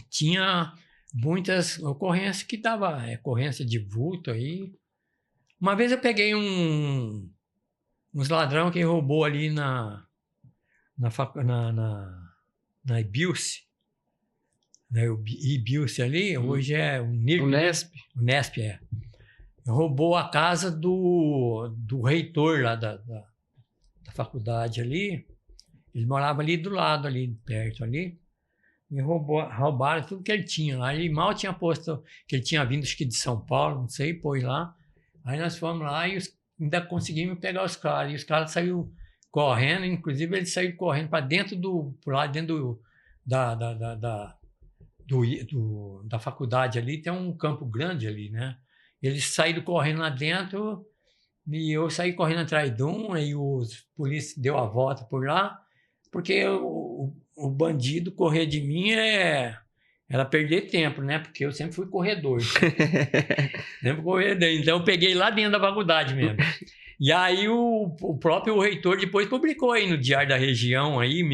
tinha muitas ocorrências que dava ocorrência de vulto aí. Uma vez eu peguei uns ladrão que roubou ali na Ibilce, né? O Ibilce ali, hoje é o NIRP, Unesp. O Unesp, é. Roubou a casa do reitor lá da faculdade ali. Ele morava ali do lado, ali perto ali. E roubaram tudo que ele tinha lá. Ele mal tinha posto, que ele tinha vindo acho que de São Paulo, não sei, pôs lá. Aí nós fomos lá e ainda conseguimos pegar os caras. E os caras saíram correndo, inclusive eles saíram correndo para dentro da faculdade ali, tem um campo grande ali, né? Eles saíram correndo lá dentro e eu saí correndo atrás de um, aí os polícia deu a volta por lá, porque o bandido correr de mim era perder tempo, né? Porque eu sempre fui corredor. Sempre corredor. Então eu peguei lá dentro da faculdade mesmo. E aí o próprio reitor depois publicou aí no Diário da Região aí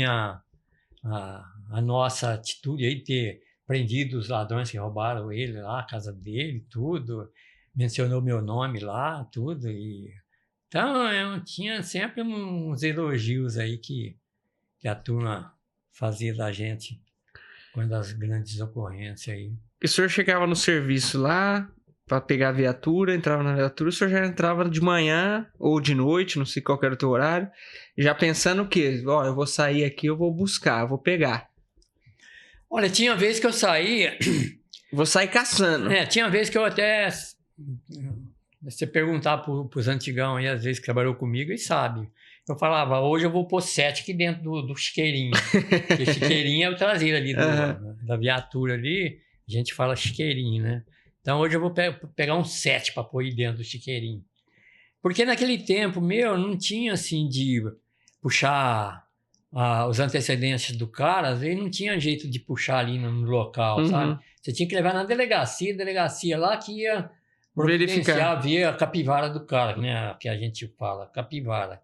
a nossa atitude aí de ter prendido os ladrões que roubaram ele lá, a casa dele, tudo. Mencionou meu nome lá, tudo. Então eu tinha sempre uns elogios aí que a turma fazia da gente quando as grandes ocorrências aí. E o senhor chegava no serviço lá para pegar a viatura, entrava na viatura, o senhor já entrava de manhã ou de noite, não sei qual era o teu horário, já pensando o quê? Ó, eu vou sair aqui, eu vou buscar, eu vou pegar. Olha, tinha vez que eu saía... Vou sair caçando. Tinha vez que eu até... Você perguntar para os antigão aí, às vezes que trabalhou comigo, e sabe. Eu falava, hoje eu vou pôr 7 aqui dentro do chiqueirinho. Porque chiqueirinho é o traseiro ali da viatura ali, a gente fala chiqueirinho, né? Então hoje eu vou pegar um 7 para pôr aí dentro do chiqueirinho. Porque naquele tempo, não tinha assim de puxar os antecedentes do cara, às vezes não tinha jeito de puxar ali no local, sabe? Você tinha que levar na delegacia lá que ia verificar, ver a capivara do cara, né? Que a gente fala, capivara.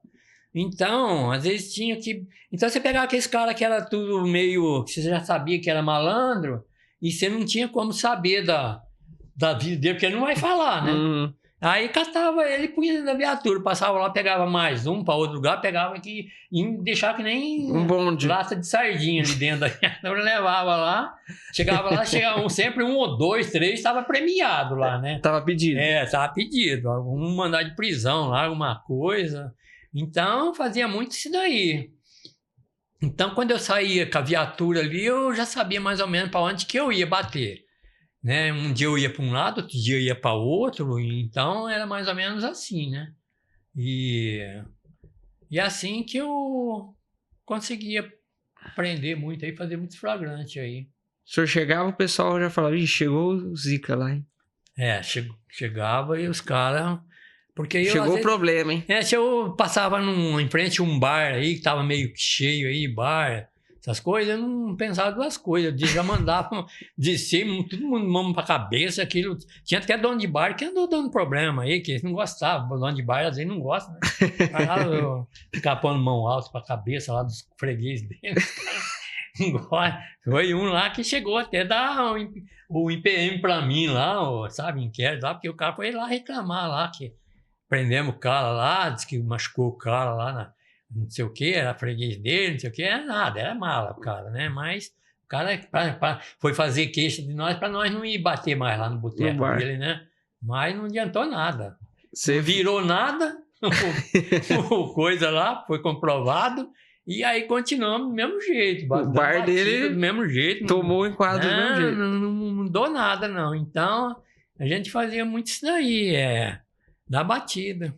Então, às vezes tinha que... Então você pegava aqueles caras que era tudo meio... que você já sabia que era malandro, e você não tinha como saber da vida dele, porque ele não vai falar, né? Aí catava ele, punha na viatura, passava lá, pegava mais um para outro lugar, pegava aqui e deixava que nem um bonde, lata de sardinha ali dentro da viatura, levava lá, chegava sempre 1 ou 2, 3, estava premiado lá, né? Tava pedido. Tava pedido, algum mandado de prisão lá, alguma coisa. Então, fazia muito isso daí. Então, quando eu saía com a viatura ali, eu já sabia mais ou menos para onde que eu ia bater. Né? Um dia eu ia para um lado, outro dia eu ia para outro, então era mais ou menos assim, né? E assim que eu conseguia aprender muito aí, fazer muito flagrante aí. O senhor chegava, o pessoal já falava, ih, chegou o Zica lá, hein? Chegava e os caras... Porque chegou o problema, hein? Se eu passava em frente a um bar aí, que tava meio cheio aí, bar... Essas coisas, eu não pensava duas coisas. Eu já mandava descer, todo mundo mão pra cabeça, aquilo. Tinha até dono de bar que andou dando problema aí, que eles não gostavam. O dono de bar às vezes não gosta, né? Ficar pondo mão alta pra cabeça lá dos fregueses dele. Foi um lá que chegou até dar o IPM pra mim lá, sabe, inquérito lá, porque o cara foi lá reclamar lá, que prendemos o cara lá, disse que machucou o cara lá não sei o que, era freguês dele, não sei o que, era nada, era mala o cara, né? Mas o cara foi fazer queixa de nós para nós não ir bater mais lá no boteco dele, né? Mas não adiantou nada. Não virou nada, coisa lá, foi comprovado, e aí continuamos do mesmo jeito. O bar dele do mesmo jeito. Tomou o enquadro do mesmo jeito. Não mudou nada, não. Então, a gente fazia muito isso daí, da batida.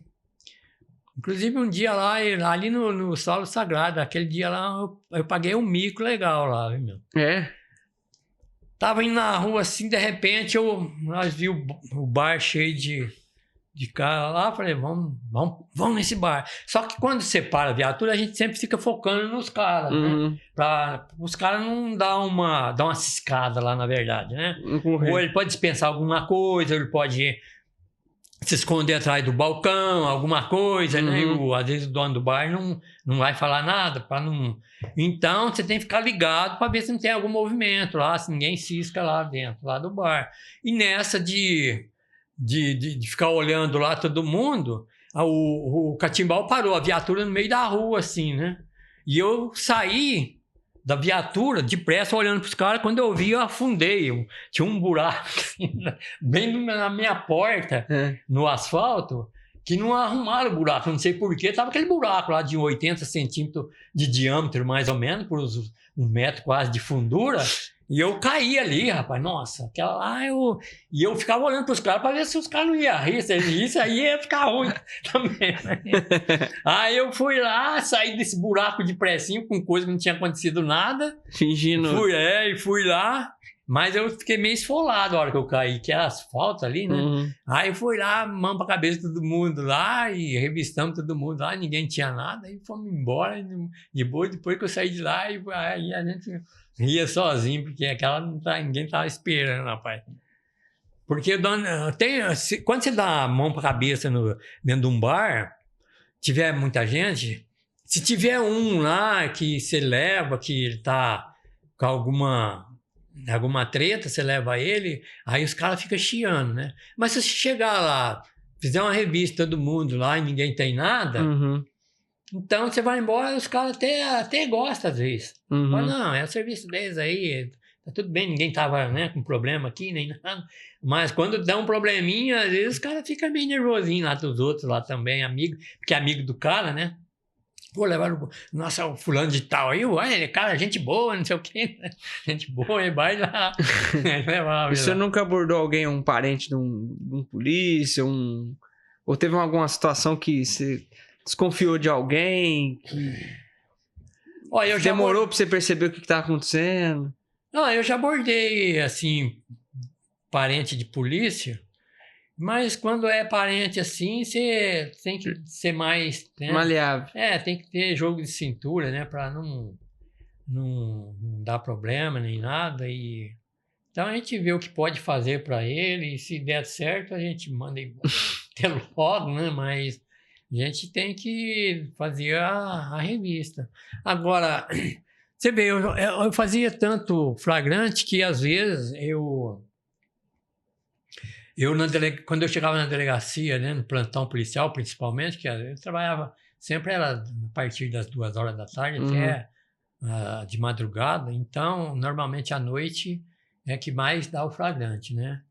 Inclusive um dia lá, ali no Solo Sagrado, aquele dia lá, eu paguei um mico legal lá, viu, meu? Tava indo na rua assim, de repente, nós vimos o bar cheio de cara lá, falei, vamos nesse bar. Só que quando separa a viatura, a gente sempre fica focando nos caras, né? Para os caras não dar uma ciscada lá, na verdade, né? Ou ele pode dispensar alguma coisa, ele pode se esconder atrás do balcão, alguma coisa, né? E às vezes o dono do bar não vai falar nada, para não... Então, você tem que ficar ligado para ver se não tem algum movimento lá, se ninguém cisca lá dentro, lá do bar. E nessa de ficar olhando lá todo mundo, o catimbau parou, a viatura no meio da rua, assim, né? E eu saí da viatura depressa olhando para os caras, quando eu vi, eu afundei. Tinha um buraco assim, bem na minha porta, no asfalto, que não arrumaram o buraco, não sei porquê, tava aquele buraco lá de 80 centímetros de diâmetro, mais ou menos, por uns 1 metro quase de fundura. E eu caí ali, rapaz, nossa, aquela lá E eu ficava olhando para os caras para ver se os caras não iam rir, se eles rissem, aí ia ficar ruim também. Né? Aí eu fui lá, saí desse buraco de pressinho com coisa que não tinha acontecido nada. Fingindo. Fui lá, mas eu fiquei meio esfolado a hora que eu caí, que era asfalto ali, né? Aí fui lá, mão pra cabeça de todo mundo lá, e revistamos todo mundo lá, ninguém tinha nada, aí fomos embora, de boa, depois que eu saí de lá, aí a gente ria sozinho, porque aquela ninguém tava esperando, rapaz. Porque quando você dá a mão pra cabeça dentro de um bar, tiver muita gente, se tiver um lá que você leva, que ele tá com alguma treta, você leva ele, aí os caras ficam chiando, né? Mas se você chegar lá, fizer uma revista todo mundo lá e ninguém tem nada, então você vai embora, os caras até gostam às vezes. Mas não, é o serviço deles aí, tá tudo bem, ninguém tava, né, com problema aqui, nem nada. Mas quando dá um probleminha, às vezes os caras ficam meio nervosinhos lá dos outros lá também, porque é amigo do cara, né? Vou levar o fulano de tal aí, ué, cara, gente boa, não sei o quê. Gente boa, e vai lá. E você nunca abordou alguém, um parente de um polícia, ou teve alguma situação que você desconfiou de alguém, que demorou pra você perceber o que estava acontecendo? Não, eu já abordei, assim, parente de polícia, mas quando é parente assim, você tem que ser mais... Né? Maleável. Tem que ter jogo de cintura, né? Para não dar problema nem nada. Então a gente vê o que pode fazer para ele, e se der certo, a gente manda embora até logo, né? Mas a gente tem que fazer a revista. Agora, você vê, eu fazia tanto flagrante que às vezes quando eu chegava na delegacia, né, no plantão policial principalmente, que eu trabalhava, sempre era a partir das 2 horas da tarde até de madrugada, então normalmente à noite é que mais dá o flagrante, né?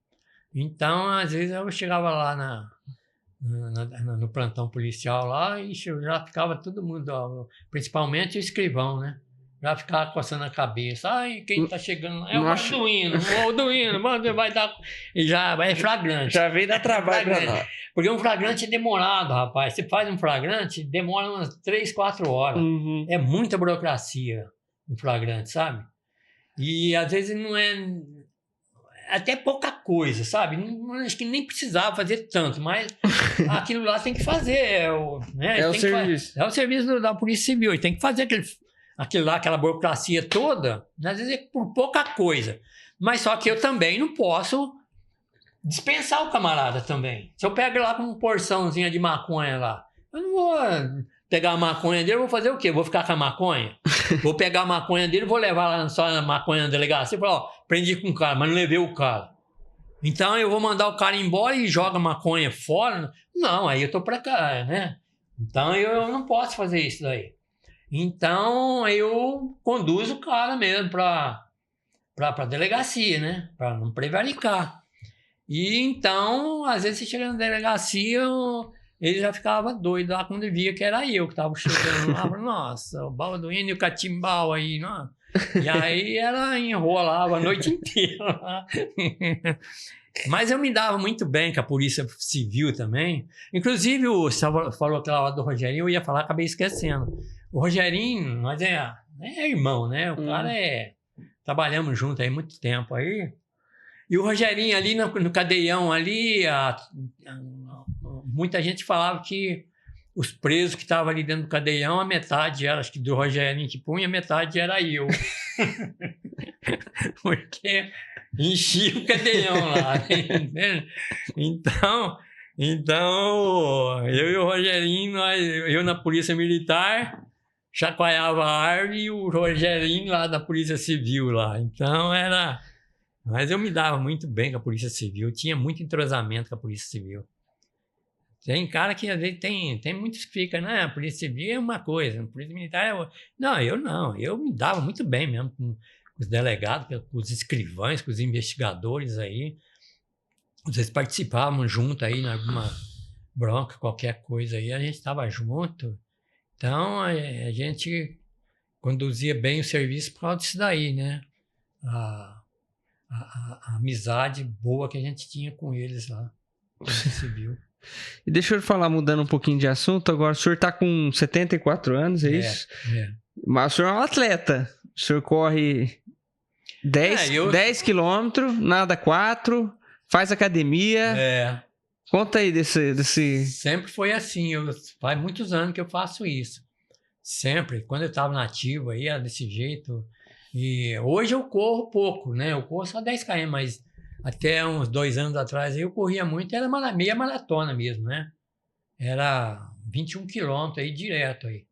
Então, às vezes eu chegava lá no plantão policial lá e já ficava todo mundo, principalmente o escrivão, né? Já ficava coçando a cabeça. Ai, quem tá chegando lá? É o Balduino, vai dar... E já vai flagrante. Já veio dar trabalho. Porque um flagrante é demorado, rapaz. Você faz um flagrante, demora umas 3, 4 horas. É muita burocracia um flagrante, sabe? E às vezes não é... Até pouca coisa, sabe? Acho que nem precisava fazer tanto, mas aquilo lá tem que fazer. Né? É o serviço. É o serviço da Polícia Civil. E tem que fazer aquela burocracia toda, às vezes é por pouca coisa. Mas só que eu também não posso dispensar o camarada também. Se eu pego lá com uma porçãozinha de maconha lá, eu não vou pegar a maconha dele, vou fazer o quê? Vou ficar com a maconha? Vou pegar a maconha dele, vou levar lá só a maconha na delegacia e falar, prendi com o cara, mas não levei o cara. Então eu vou mandar o cara embora e joga a maconha fora? Não, aí eu tô pra cá, né? Então eu não posso fazer isso daí. Então, eu conduzo o cara mesmo para a delegacia, né? Para não prevaricar. E então, às vezes você chega na delegacia, ele já ficava doido lá quando via que era eu que estava chegando lá. Nossa, o Balduino e o catimbau aí, não. E aí ela enrolava a noite inteira. Mas eu me dava muito bem com a Polícia Civil também. Inclusive, você falou aquela hora do Rogerinho, eu ia falar, acabei esquecendo. O Rogerinho, nós é irmão, né? O cara trabalhamos junto aí muito tempo aí. E o Rogerinho ali no cadeião ali, muita gente falava que os presos que estavam ali dentro do cadeião, a metade era, acho que do Rogerinho que punha, a metade era eu. Porque enchia o cadeião lá. Então, eu e o Rogerinho, eu na Polícia Militar, chacoalhava a árvore e o Rogerinho lá da Polícia Civil lá. Então era... Mas eu me dava muito bem com a Polícia Civil, tinha muito entrosamento com a Polícia Civil. Tem cara que às vezes tem muitos que ficam, né? A Polícia Civil é uma coisa, a Polícia Militar é outra. Não, eu me dava muito bem mesmo com os delegados, com os escrivães, com os investigadores aí. Às vezes participavam junto aí em alguma bronca, qualquer coisa aí, a gente estava junto. Então a gente conduzia bem o serviço por causa disso daí, né? A amizade boa que a gente tinha com eles lá, Polícia Civil. E deixa eu falar, mudando um pouquinho de assunto, agora o senhor está com 74 anos, é isso? É. Mas o senhor é um atleta, o senhor corre 10 quilômetros, nada 4, faz academia. Conta aí desse... Sempre foi assim, faz muitos anos que eu faço isso. Sempre, quando eu estava nativo aí, era desse jeito. E hoje eu corro pouco, né? Eu corro só 10 km, mas até uns 2 anos atrás aí eu corria muito, era meia maratona mesmo, né? Era 21 quilômetros aí direto aí.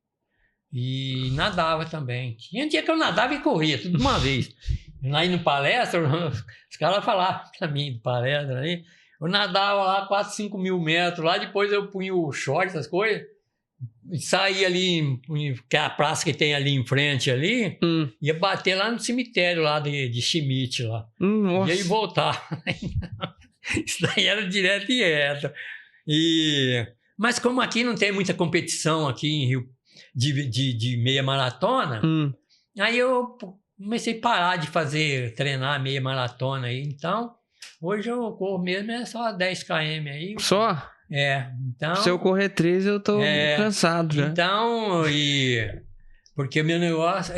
E nadava também. Tinha dia que eu nadava e corria, tudo de uma vez. Lá indo palestra, os caras falavam pra mim de palestra aí, eu nadava lá 4, 5 mil metros, lá depois eu punha o short, essas coisas, e saía ali, que é a praça que tem ali em frente ali, ia bater lá no cemitério lá de Schmidt lá. Nossa. E aí voltar. Isso daí era direto e reto. Mas como aqui não tem muita competição aqui em Rio de meia maratona, aí eu comecei a parar de treinar meia maratona aí. Então, hoje eu corro mesmo, é só 10 km aí. Só? Então... Se eu correr 3, eu tô cansado já. Então, porque o meu negócio...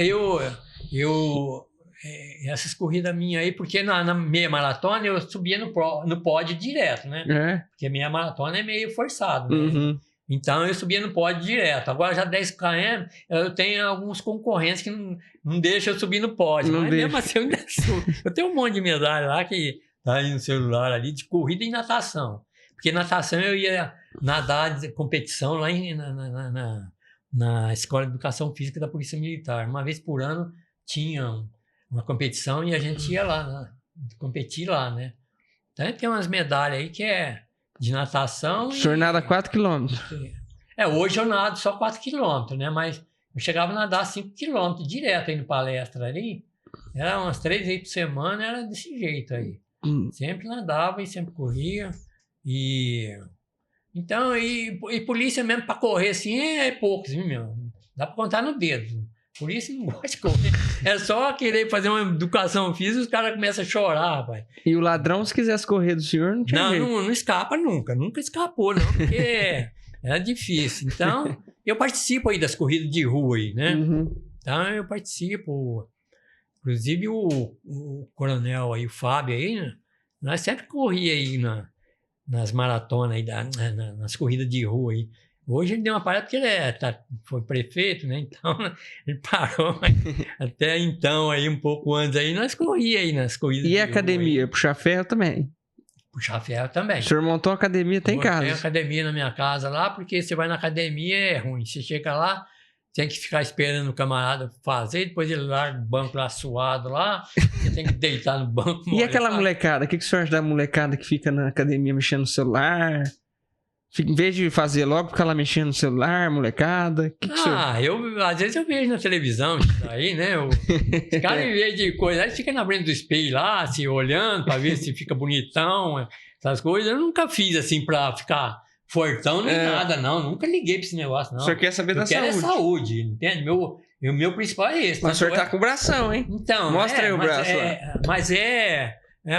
essas corridas minhas aí, porque na meia maratona eu subia no pódio direto, né? Porque a meia maratona é meio forçado, né? Uhum. Então eu subia no pódio direto. Agora já 10 km, eu tenho alguns concorrentes que não deixam eu subir no pódio. Mas mesmo assim eu ainda subo. Eu tenho um monte de medalha lá que tá aí no celular ali, de corrida e natação. Porque natação eu ia nadar de competição lá na Escola de Educação Física da Polícia Militar. Uma vez por ano tinha uma competição e a gente ia lá, competir lá, né? Então tem umas medalhas aí que é de natação. O senhor nada 4 quilômetros. Hoje eu nado só 4 quilômetros, né? Mas eu chegava a nadar 5 quilômetros direto aí no palestra ali. Era umas 3 vezes por semana, era desse jeito aí. Sempre nadava e sempre corria. Então, polícia mesmo para correr assim é poucos, viu, meu? Dá para contar no dedo. Polícia não gosta de correr. É só querer fazer uma educação física e os caras começam a chorar, rapaz. E o ladrão, se quisesse correr do senhor, não tinha jeito. Não escapa nunca. Nunca escapou, não, porque era difícil. Então, eu participo aí das corridas de rua aí, né? Uhum. Então, eu participo. Inclusive, o coronel aí, o Fábio aí, né? Nós sempre corria aí nas maratonas aí, nas corridas de rua aí. Hoje ele deu uma parada porque ele foi prefeito, né? Então ele parou, mas até então, aí, um pouco antes aí, nós corríamos aí nas corridas. E a academia? Puxar ferro também? Puxar ferro também. O senhor montou a academia, tem em casa? Tem academia na minha casa lá, porque você vai na academia é ruim. Você chega lá, tem que ficar esperando o camarada fazer, depois ele larga o banco lá suado lá, você tem que deitar no banco. E aquela molecada? O que o senhor acha da molecada que fica na academia mexendo no celular? Em vez de fazer logo, ficar lá mexendo no celular, molecada? Às vezes eu vejo na televisão isso aí, né? Os caras, em vez de coisa, aí fica na frente do espelho lá, se olhando pra ver se fica bonitão, essas coisas. Eu nunca fiz assim pra ficar fortão nem nada, não. Nunca liguei pra esse negócio, não. O senhor quer saber da saúde? Eu quero saúde, entende? O meu principal é esse. Mas o senhor tá com o bração, hein? Então, mostra aí o braço lá. Mas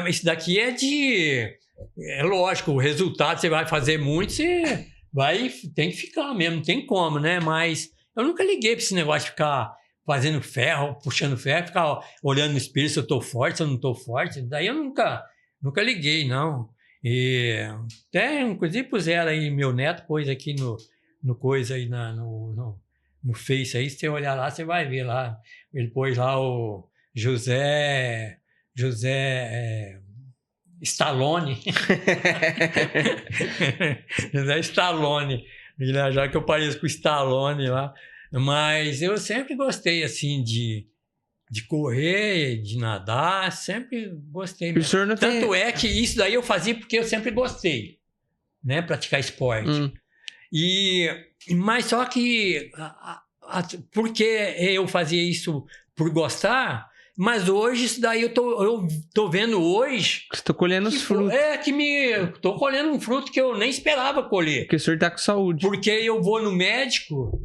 isso daqui é lógico, o resultado você vai fazer muito, você tem que ficar mesmo, não tem como, né? Mas eu nunca liguei para esse negócio de ficar fazendo ferro, puxando ferro, ficar olhando no espelho se eu tô forte, se eu não tô forte. Daí eu nunca Nunca liguei, não. E até, inclusive, puseram aí, meu neto pôs aqui no coisa aí, no Face aí, se você olhar lá, você vai ver lá. Ele pôs lá o José Stallone. José Stallone. Já que eu pareço com o Stallone lá. Mas eu sempre gostei, assim, de correr, de nadar, sempre gostei mesmo. O senhor não Tanto tem... é que isso daí eu fazia porque eu sempre gostei, né? Praticar esporte. Mas só que... porque eu fazia isso por gostar... Mas hoje, isso daí eu tô vendo hoje... Você tá colhendo os frutos. Tô colhendo um fruto que eu nem esperava colher. Porque o senhor tá com saúde. Porque eu vou no médico,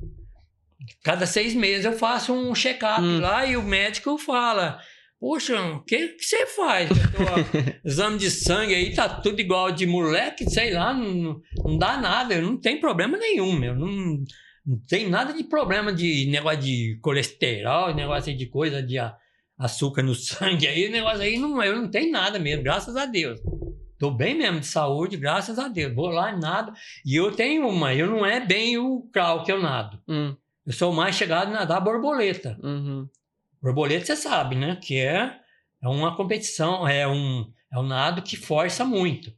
cada 6 meses eu faço um check-up lá e o médico fala... Poxa, o que você faz? Exame de sangue aí, tá tudo igual de moleque, sei lá, não dá nada, não tem problema nenhum, meu. Não tem nada de problema de negócio de colesterol, negócio de coisa de... açúcar no sangue aí, o negócio aí, eu não tenho nada mesmo, graças a Deus. Tô bem mesmo de saúde, graças a Deus. Vou lá e nado. E eu tenho eu não é bem o crawl que eu nado. Eu sou mais chegado a nadar borboleta. Borboleta você sabe, né? Que é uma competição, é um nado que força muito.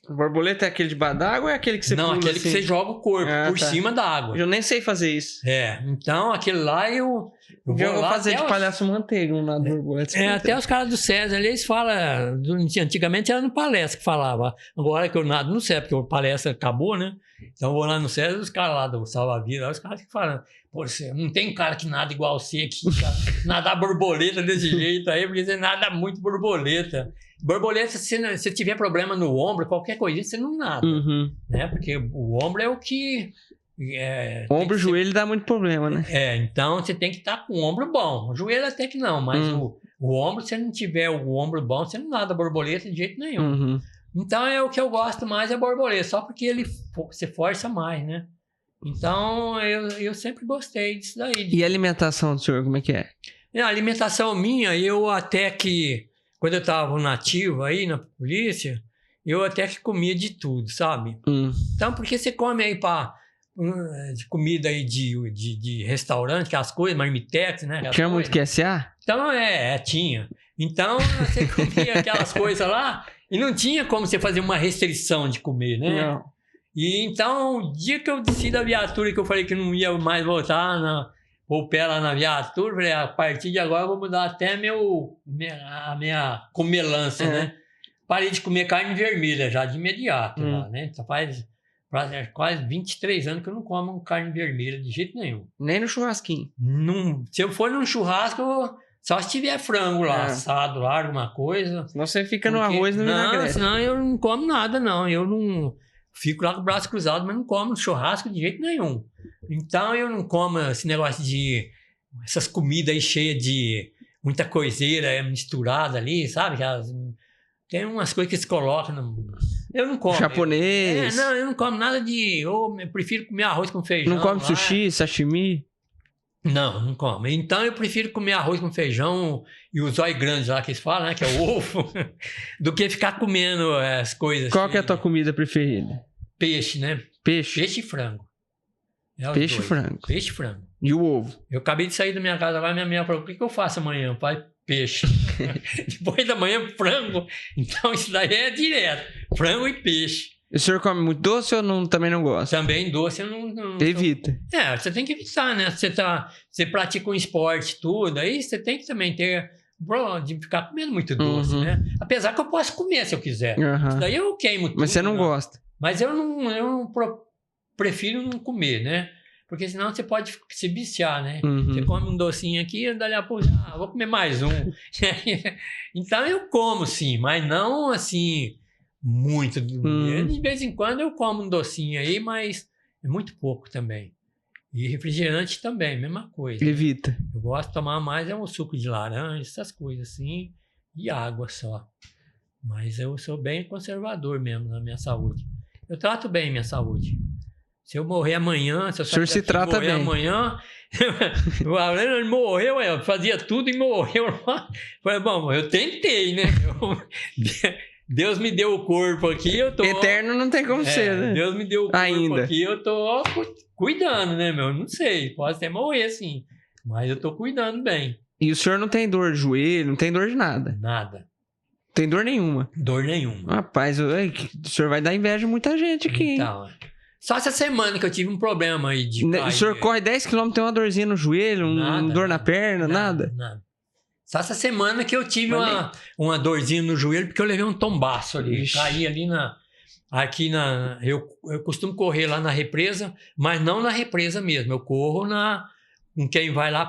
Borboleta é aquele debaixo d'água ou é aquele que você pula? Não, aquele assim? que você joga o corpo por cima da água. Eu nem sei fazer isso. Então aquele lá eu vou fazer de palhaço manteiga, um nado borboleta. Até os caras do César, eles falam, antigamente era no palestra que falava, agora que eu nado no César, porque o palestra acabou, né? Então eu vou lá no César, os caras lá do Salva-Vida, os caras que falam, pô, não tem um cara que nada igual você aqui, nadar borboleta desse jeito aí, porque você nada muito borboleta. Borboleta, se você tiver problema no ombro, qualquer coisinha, você não nada, né? Porque o ombro é o que... ombro e joelho dá muito problema, né? Então você tem que estar com o ombro bom. O joelho até que não, mas o ombro, se não tiver o ombro bom, você não nada borboleta de jeito nenhum. Então o que eu gosto mais é borboleta, só porque você força mais, né? Então eu sempre gostei disso daí. E a alimentação do senhor, como é que é? A alimentação minha, eu até que, quando eu estava nativo aí na polícia, eu até que comia de tudo, sabe? Então, porque você come aí de comida aí de restaurante, que as coisas, marmitex, né? Tinha muito QSA? Então, tinha. Então, você comia aquelas coisas lá e não tinha como você fazer uma restrição de comer, né? Não. E então, o dia que eu desci da viatura, que eu falei que não ia mais voltar, pôr o pé lá na viatura, eu falei, a partir de agora eu vou mudar até a minha comelância, né? Parei de comer carne vermelha já de imediato, lá, né? Então faz quase 23 anos que eu não como carne vermelha de jeito nenhum. Nem no churrasquinho? Não, se eu for num churrasco, só se tiver frango lá, assado lá, alguma coisa. Senão você fica no arroz e no vinagrete. Não, senão eu não como nada, não. Eu não fico lá com o braço cruzado, mas não como churrasco de jeito nenhum. Então eu não como esse negócio essas comidas aí cheias de muita coiseira misturada ali, sabe? Tem umas coisas que eles colocam. Eu não como. Japonês. Eu não como nada eu prefiro comer arroz com feijão. Não come sushi, sashimi? Não como. Então eu prefiro comer arroz com feijão e o zóio grande lá que eles falam, né? Que é o ovo, do que ficar comendo as coisas. Qual que é a tua comida preferida? Peixe, né? Peixe? Peixe e frango. Peixe e frango. Peixe e frango. E o ovo? Eu acabei de sair da minha casa agora, minha mulher falou, o que eu faço amanhã? Pai, peixe. Depois da manhã, frango. Então isso daí é direto. Frango e peixe. E o senhor come muito doce ou também não gosta? Também doce eu não evita. Você tem que evitar, né? Você pratica um esporte tudo, aí você tem que também ter de ficar comendo muito doce, né? Apesar que eu posso comer se eu quiser. Isso daí eu queimo tudo. Mas você não gosta? Mas eu prefiro não comer, né? Porque senão você pode se viciar, né? Você come um docinho aqui, dali a pouco, vou comer mais um. Então eu como sim, mas não assim, muito. De vez em quando eu como um docinho aí, mas é muito pouco também. E refrigerante também, mesma coisa. Evita. Eu gosto de tomar mais um suco de laranja, essas coisas assim, e água só. Mas eu sou bem conservador mesmo na minha saúde. Eu trato bem minha saúde. Se eu morrer amanhã... Se o senhor se trata bem. Amanhã... o Aurélio morreu, eu fazia tudo e morreu. Falei, bom, eu tentei, né? Deus me deu o corpo aqui, eu tô... Eterno não tem como ser, né? Deus me deu o corpo Ainda. aqui, eu tô cuidando, né, meu? Não sei, pode até morrer, assim. Mas eu tô cuidando bem. E o senhor não tem dor de joelho, não tem dor de nada. Nada. Não tem dor nenhuma. Dor nenhuma. Rapaz, o senhor vai dar inveja a muita gente aqui, hein? Então, só essa semana que eu tive um problema aí de O cair. senhor corre 10 km, tem uma dorzinha no joelho, Nada, dor na perna, nada? Nada. Só essa semana que eu tive uma dorzinha no joelho, porque eu levei um tombaço ali. Ixi. Caí ali eu costumo correr lá na represa, mas não na represa mesmo. Eu corro com quem vai lá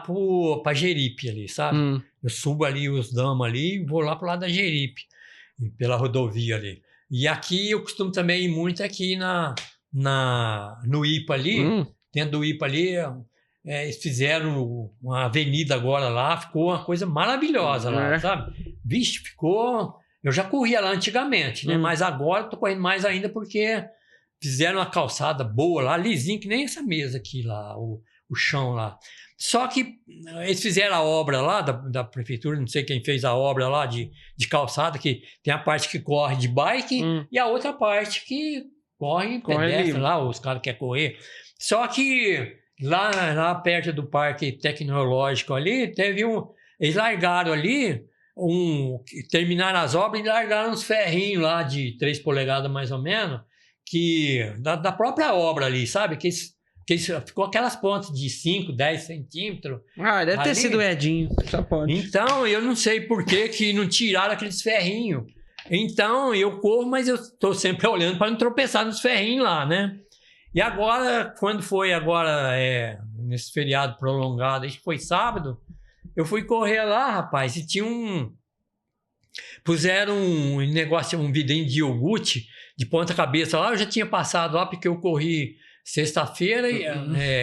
pra Jeripe ali, sabe? Eu subo ali os damas ali e vou lá pro lado da Jeripe, pela rodovia ali. E aqui eu costumo também ir muito aqui no IPA ali, dentro do IPA ali, eles fizeram uma avenida agora lá, ficou uma coisa maravilhosa lá, sabe? Vixe, ficou... Eu já corria lá antigamente, né? Mas agora tô correndo mais ainda porque fizeram uma calçada boa lá, lisinho, que nem essa mesa aqui lá, o chão lá. Só que eles fizeram a obra lá da prefeitura, não sei quem fez a obra lá de calçada, que tem a parte que corre de bike e a outra parte que corre pedestre lá, os caras querem correr. Só que lá perto do parque tecnológico ali, eles largaram ali, terminaram as obras e largaram uns ferrinhos lá de 3 polegadas mais ou menos, da própria obra ali, sabe? Que ficou aquelas pontas de 5, 10 centímetros. Deve ter sido o Edinho, só pode. Então, eu não sei por que não tiraram aqueles ferrinhos. Então, eu corro, mas eu estou sempre olhando para não tropeçar nos ferrinhos lá, né? E agora, quando foi nesse feriado prolongado, acho que foi sábado, eu fui correr lá, rapaz, e puseram um negócio, um vidrinho de iogurte de ponta cabeça lá. Eu já tinha passado lá porque eu corri sexta-feira,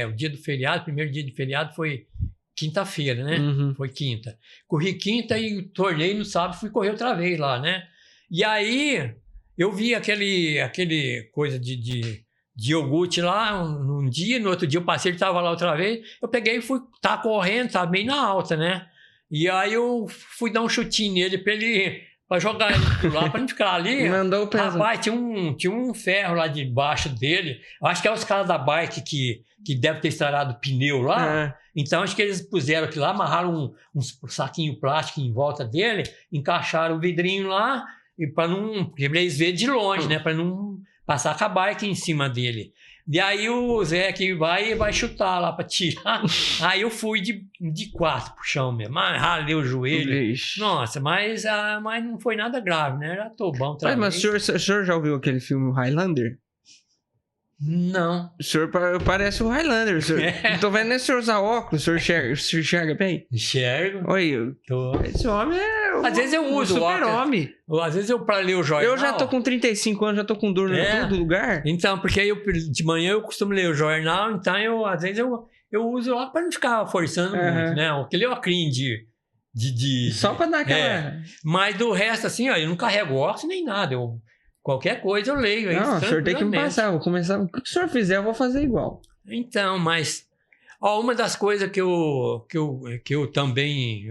o dia do feriado, primeiro dia de feriado foi quinta-feira, né? Foi quinta. Corri quinta e tornei no sábado, fui correr outra vez lá, né? E aí eu vi aquele coisa de iogurte lá um dia, no outro dia eu passei, ele estava lá outra vez, eu peguei e fui, correndo, tava bem na alta, né? E aí eu fui dar um chutinho nele pra jogar ele lá, pra não ficar ali. Mandou o peso. Rapaz, tinha um ferro lá debaixo dele, acho que é os caras da bike que devem ter estragado o pneu lá, então acho que eles puseram aquilo lá, amarraram um saquinho plástico em volta dele, encaixaram o vidrinho lá, e para eles verem de longe, né? Para não passar com a bike em cima dele. E aí o Zé que vai chutar lá para tirar. Aí eu fui de 4 pro chão mesmo. Mas ralei o joelho. Ixi. Nossa, mas não foi nada grave, né? Já tô bom também. Mas o senhor já ouviu aquele filme Highlander? Não. O senhor parece o Highlander. O senhor, não tô vendo nem o senhor usar óculos. O senhor enxerga bem? Enxergo. Oi, esse homem às vezes eu uso super-homem. Às vezes eu, para ler o jornal... Eu já tô com 35 anos, já tô com dor em todo lugar. Então, porque aí de manhã eu costumo ler o jornal, então às vezes eu uso lá para não ficar forçando muito, né? Aquele ocrinho de... Só para dar aquela... Mas do resto, assim, ó, eu não carrego óculos nem nada. Qualquer coisa eu leio. Não, o senhor tem que me passar. Vou começar. O que o senhor fizer, eu vou fazer igual. Então, mas... uma das coisas que eu também...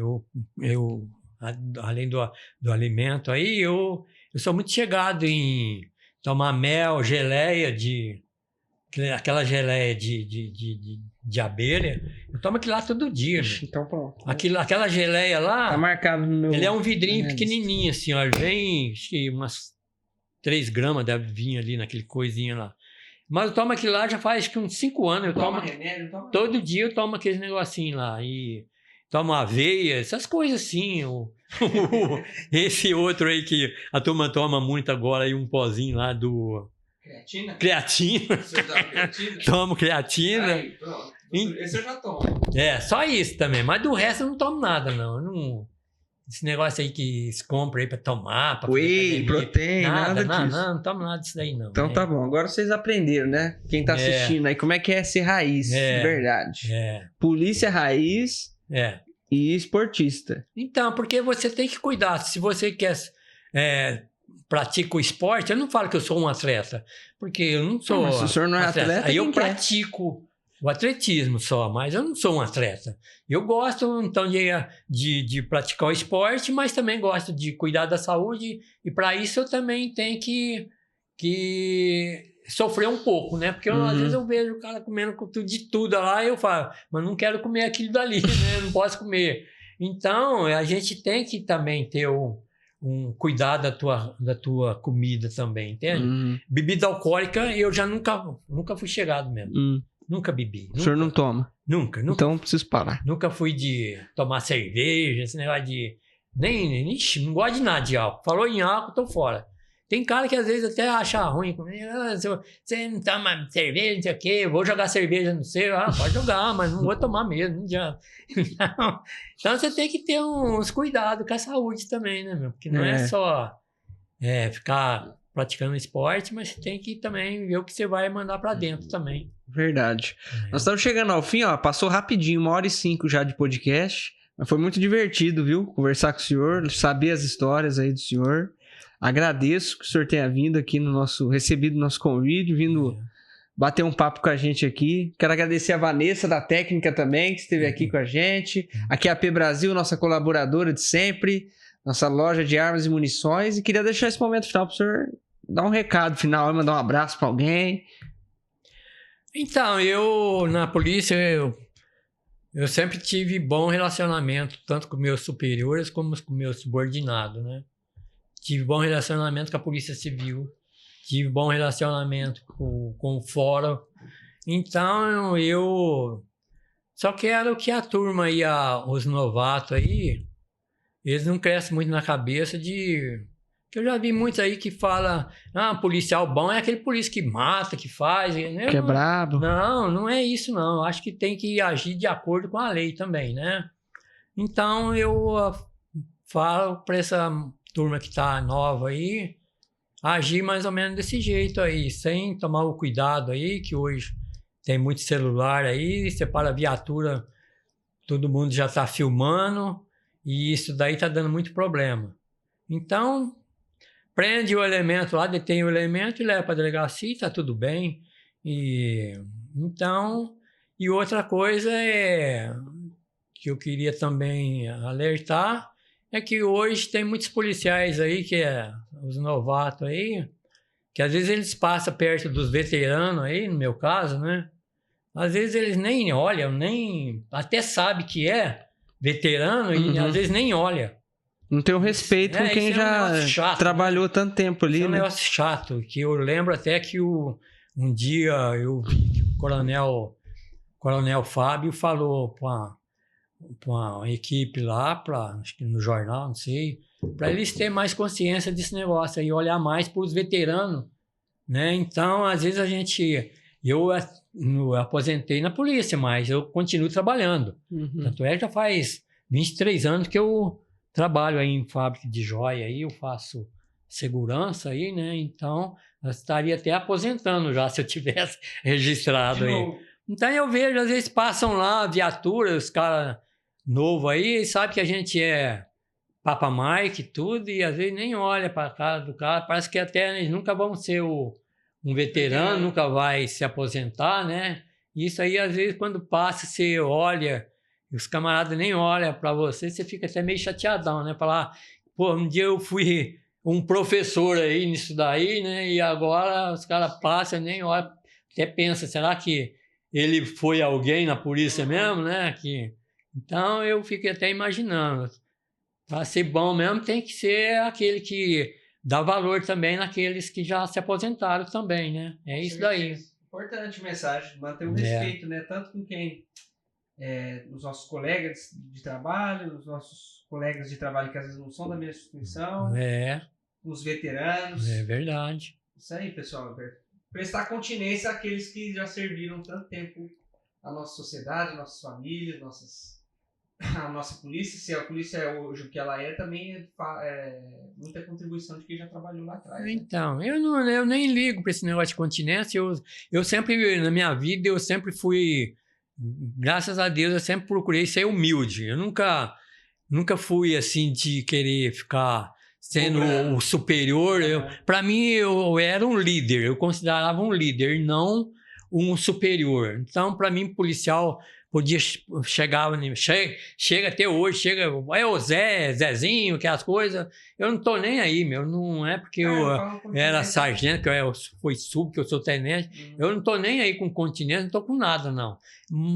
além do alimento aí, eu sou muito chegado em tomar mel, geleia aquela geleia de abelha. Eu tomo aquilo lá todo dia. Então pronto. Aquela geleia lá... Tá marcado no meu... Ele é um vidrinho pequenininho assim, ó. Vem, acho que umas 3 gramas deve vir ali naquele coisinho lá. Mas eu tomo aquilo lá já faz acho que uns 5 anos. Todo dia eu tomo aquele negocinho lá. E tomo aveia, essas coisas assim. Esse outro aí que a turma toma muito agora, aí um pozinho lá do... Creatina. Você dá creatina? Tomo creatina. Aí, pronto. Esse eu já tomo. Só isso também. Mas do resto eu não tomo nada, não. Esse negócio aí que se compra aí pra tomar. Whey, proteína, nada disso. Não tomo nada disso daí não. Então tá bom. Agora vocês aprenderam, né? Quem tá assistindo aí, como é que é ser raiz, de verdade. Polícia raiz e esportista. Então, porque você tem que cuidar. Se você quer... pratica o esporte, eu não falo que eu sou um atleta, porque eu não sou. Mas se o senhor não é atleta, aí eu pratico O atletismo só, mas eu não sou um atleta. Eu gosto, então, de praticar o esporte, mas também gosto de cuidar da saúde, e para isso eu também tenho que sofrer um pouco, né? Porque às vezes eu vejo o cara comendo de tudo lá, e eu falo, mas não quero comer aquilo dali, né? Não posso comer. Então, a gente tem que também ter um cuidado da tua comida também, entende? Bebida alcoólica, eu já nunca fui chegado mesmo. Nunca bebi. O senhor não toma? Nunca. Então preciso parar. Nunca fui de tomar cerveja, esse negócio de... Ixi, não gosto de nada de álcool. Falou em álcool, tô fora. Tem cara que às vezes até acha ruim comigo. Você não toma cerveja, não sei o quê, vou jogar cerveja no seu. Pode jogar, mas não vou tomar mesmo, não adianta. Então você tem que ter uns cuidados com a saúde também, né, meu? Porque não é só ficar praticando esporte, mas você tem que também ver o que você vai mandar pra dentro também. Verdade. Nós estamos chegando ao fim, ó. Passou rapidinho, 1h05 já de podcast. Mas foi muito divertido, viu? Conversar com o senhor, saber as histórias aí do senhor. Agradeço que o senhor tenha vindo aqui recebido nosso convite, vindo bater um papo com a gente aqui. Quero agradecer a Vanessa da técnica também, que esteve aqui com a gente. Aqui é a AP Brasil, nossa colaboradora de sempre, nossa loja de armas e munições. E queria deixar esse momento final para o senhor dar um recado final, mandar um abraço para alguém. Então, na polícia, eu sempre tive bom relacionamento, tanto com meus superiores como com meus subordinados, né? Tive bom relacionamento com a Polícia Civil, tive bom relacionamento com o fórum. Então, eu só quero que a turma aí, os novatos aí, eles não crescem muito na cabeça que eu já vi muitos aí que falam, policial bom é aquele polícia que mata, que faz. Né? Que é brabo. Não é isso não. Eu acho que tem que agir de acordo com a lei também, né? Então, eu falo para essa turma que tá nova aí, agir mais ou menos desse jeito aí, sem tomar o cuidado aí, que hoje tem muito celular aí, você para a viatura, todo mundo já tá filmando, e isso daí tá dando muito problema. Então, prende o elemento lá, detém o elemento e leva para a delegacia, tá tudo bem. E outra coisa que eu queria também alertar, é que hoje tem muitos policiais aí, os novatos aí, que às vezes eles passam perto dos veteranos aí, no meu caso, né? Às vezes eles nem olham, até sabe que é veterano e às vezes nem olha. Não tem o respeito com quem já chato, trabalhou, né? Tanto tempo ali, né? É um negócio chato, que eu lembro até que um dia eu vi que o Coronel Fábio falou para uma equipe lá, acho que no jornal, não sei, para eles terem mais consciência desse negócio aí, olhar mais para os veteranos, né? Então, às vezes eu aposentei na polícia, mas eu continuo trabalhando. Tanto é que já faz 23 anos que eu trabalho aí em fábrica de joia, aí eu faço segurança aí, né? Então, eu estaria até aposentando já se eu tivesse registrado aí. Então, eu vejo, às vezes passam lá viaturas, os caras novo aí, sabe que a gente é Papa Mike e tudo, e às vezes nem olha para a cara do cara, parece que até eles nunca vão ser um veterano, nunca vai se aposentar, né? Isso aí, às vezes, quando passa, você olha, e os camaradas nem olham para você, você fica até meio chateadão, né? Falar, pô, um dia eu fui um professor aí nisso daí, né? E agora os caras passam, nem olham, até pensa, será que ele foi alguém na polícia mesmo, né? Então, eu fiquei até imaginando. Para ser bom mesmo, tem que ser aquele que dá valor também naqueles que já se aposentaram também, né? É isso daí. Importante mensagem, manter o respeito, né? Tanto com quem... os nossos colegas de trabalho, os nossos colegas de trabalho que às vezes não são da mesma instituição, os veteranos. É verdade. Isso aí, pessoal. Prestar continência àqueles que já serviram tanto tempo à nossa sociedade, às nossas famílias, a nossa polícia. Se a polícia é hoje o que ela é, também é muita contribuição de quem já trabalhou lá atrás. Né? Então, eu nem ligo para esse negócio de continência. Eu sempre, na minha vida, eu sempre fui, graças a Deus, eu sempre procurei ser humilde. Eu nunca fui assim de querer ficar sendo o superior. Para mim, eu era um líder. Eu considerava um líder, não um superior. Então, para mim, policial podia chega até hoje, chega, o Zé, Zezinho, aquelas coisas. Eu não tô nem aí, meu. Não é porque eu era sargento, que eu fui sub, que eu sou tenente. Eu não tô nem aí com continência, não tô com nada, não.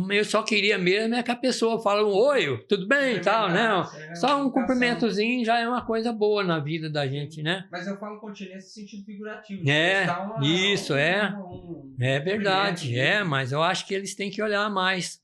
Eu só queria mesmo é que a pessoa fala oi, tudo bem e tal, né? Só um cumprimentozinho já é uma coisa boa na vida da gente, né? Mas eu falo continência no sentido figurativo. Isso, é verdade, mas eu acho que eles têm que olhar mais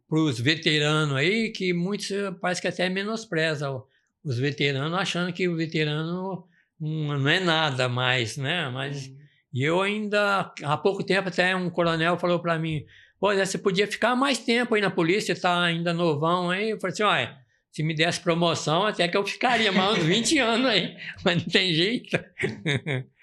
para os veteranos aí, que muitos parece que até menosprezam os veteranos, achando que o veterano não é nada mais, né? Mas e eu ainda, há pouco tempo, até um coronel falou para mim, pô, você podia ficar mais tempo aí na polícia, tá ainda novão aí. Eu falei assim, olha, se me desse promoção, até que eu ficaria mais uns 20 anos aí, mas não tem jeito.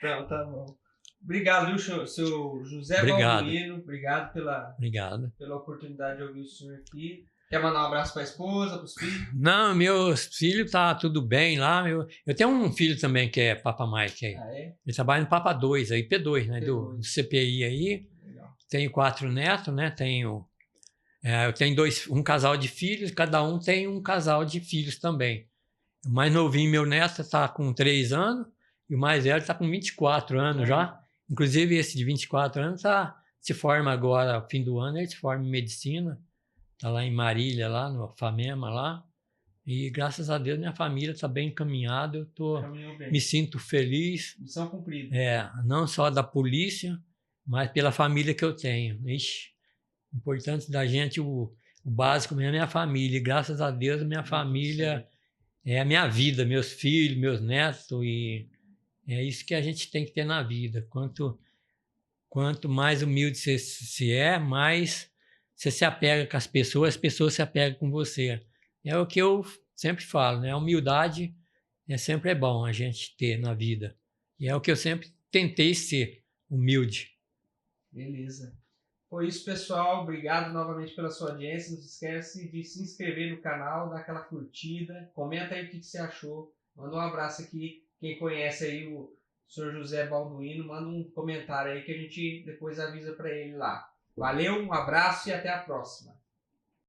Não, tá bom. Obrigado, viu, seu José Balduino. Obrigado pela oportunidade de ouvir o senhor aqui. Quer mandar um abraço para a esposa, para os filhos? Não, meus filhos tá tudo bem lá. Eu tenho um filho também que é Papa Mike aí. Ah, é? Ele trabalha no Papa 2 aí, P2, né? Do CPI aí. Legal. Tenho 4 netos, né? Eu tenho um casal de filhos, cada um tem um casal de filhos também. O mais novinho, meu neto, está com 3 anos, e o mais velho está com 24 anos já. Inclusive, esse de 24 anos se forma agora, no fim do ano, ele se forma em medicina. Está lá em Marília, lá no FAMEMA, lá. E graças a Deus, minha família está bem encaminhada. Me sinto feliz. Missão cumprida. Não só da polícia, mas pela família que eu tenho. Ixi, importante da gente, o básico mesmo é a família. E graças a Deus, minha família é a minha vida, meus filhos, meus netos. E é isso que a gente tem que ter na vida. Quanto mais humilde você é, mais você se apega com as pessoas se apegam com você. É o que eu sempre falo, né? A humildade sempre é bom a gente ter na vida. E é o que eu sempre tentei ser, humilde. Beleza. Foi isso, pessoal. Obrigado novamente pela sua audiência. Não se esquece de se inscrever no canal, dar aquela curtida. Comenta aí o que você achou. Manda um abraço aqui. Quem conhece aí o Sr. José Balduino, manda um comentário aí que a gente depois avisa para ele lá. Valeu, um abraço e até a próxima.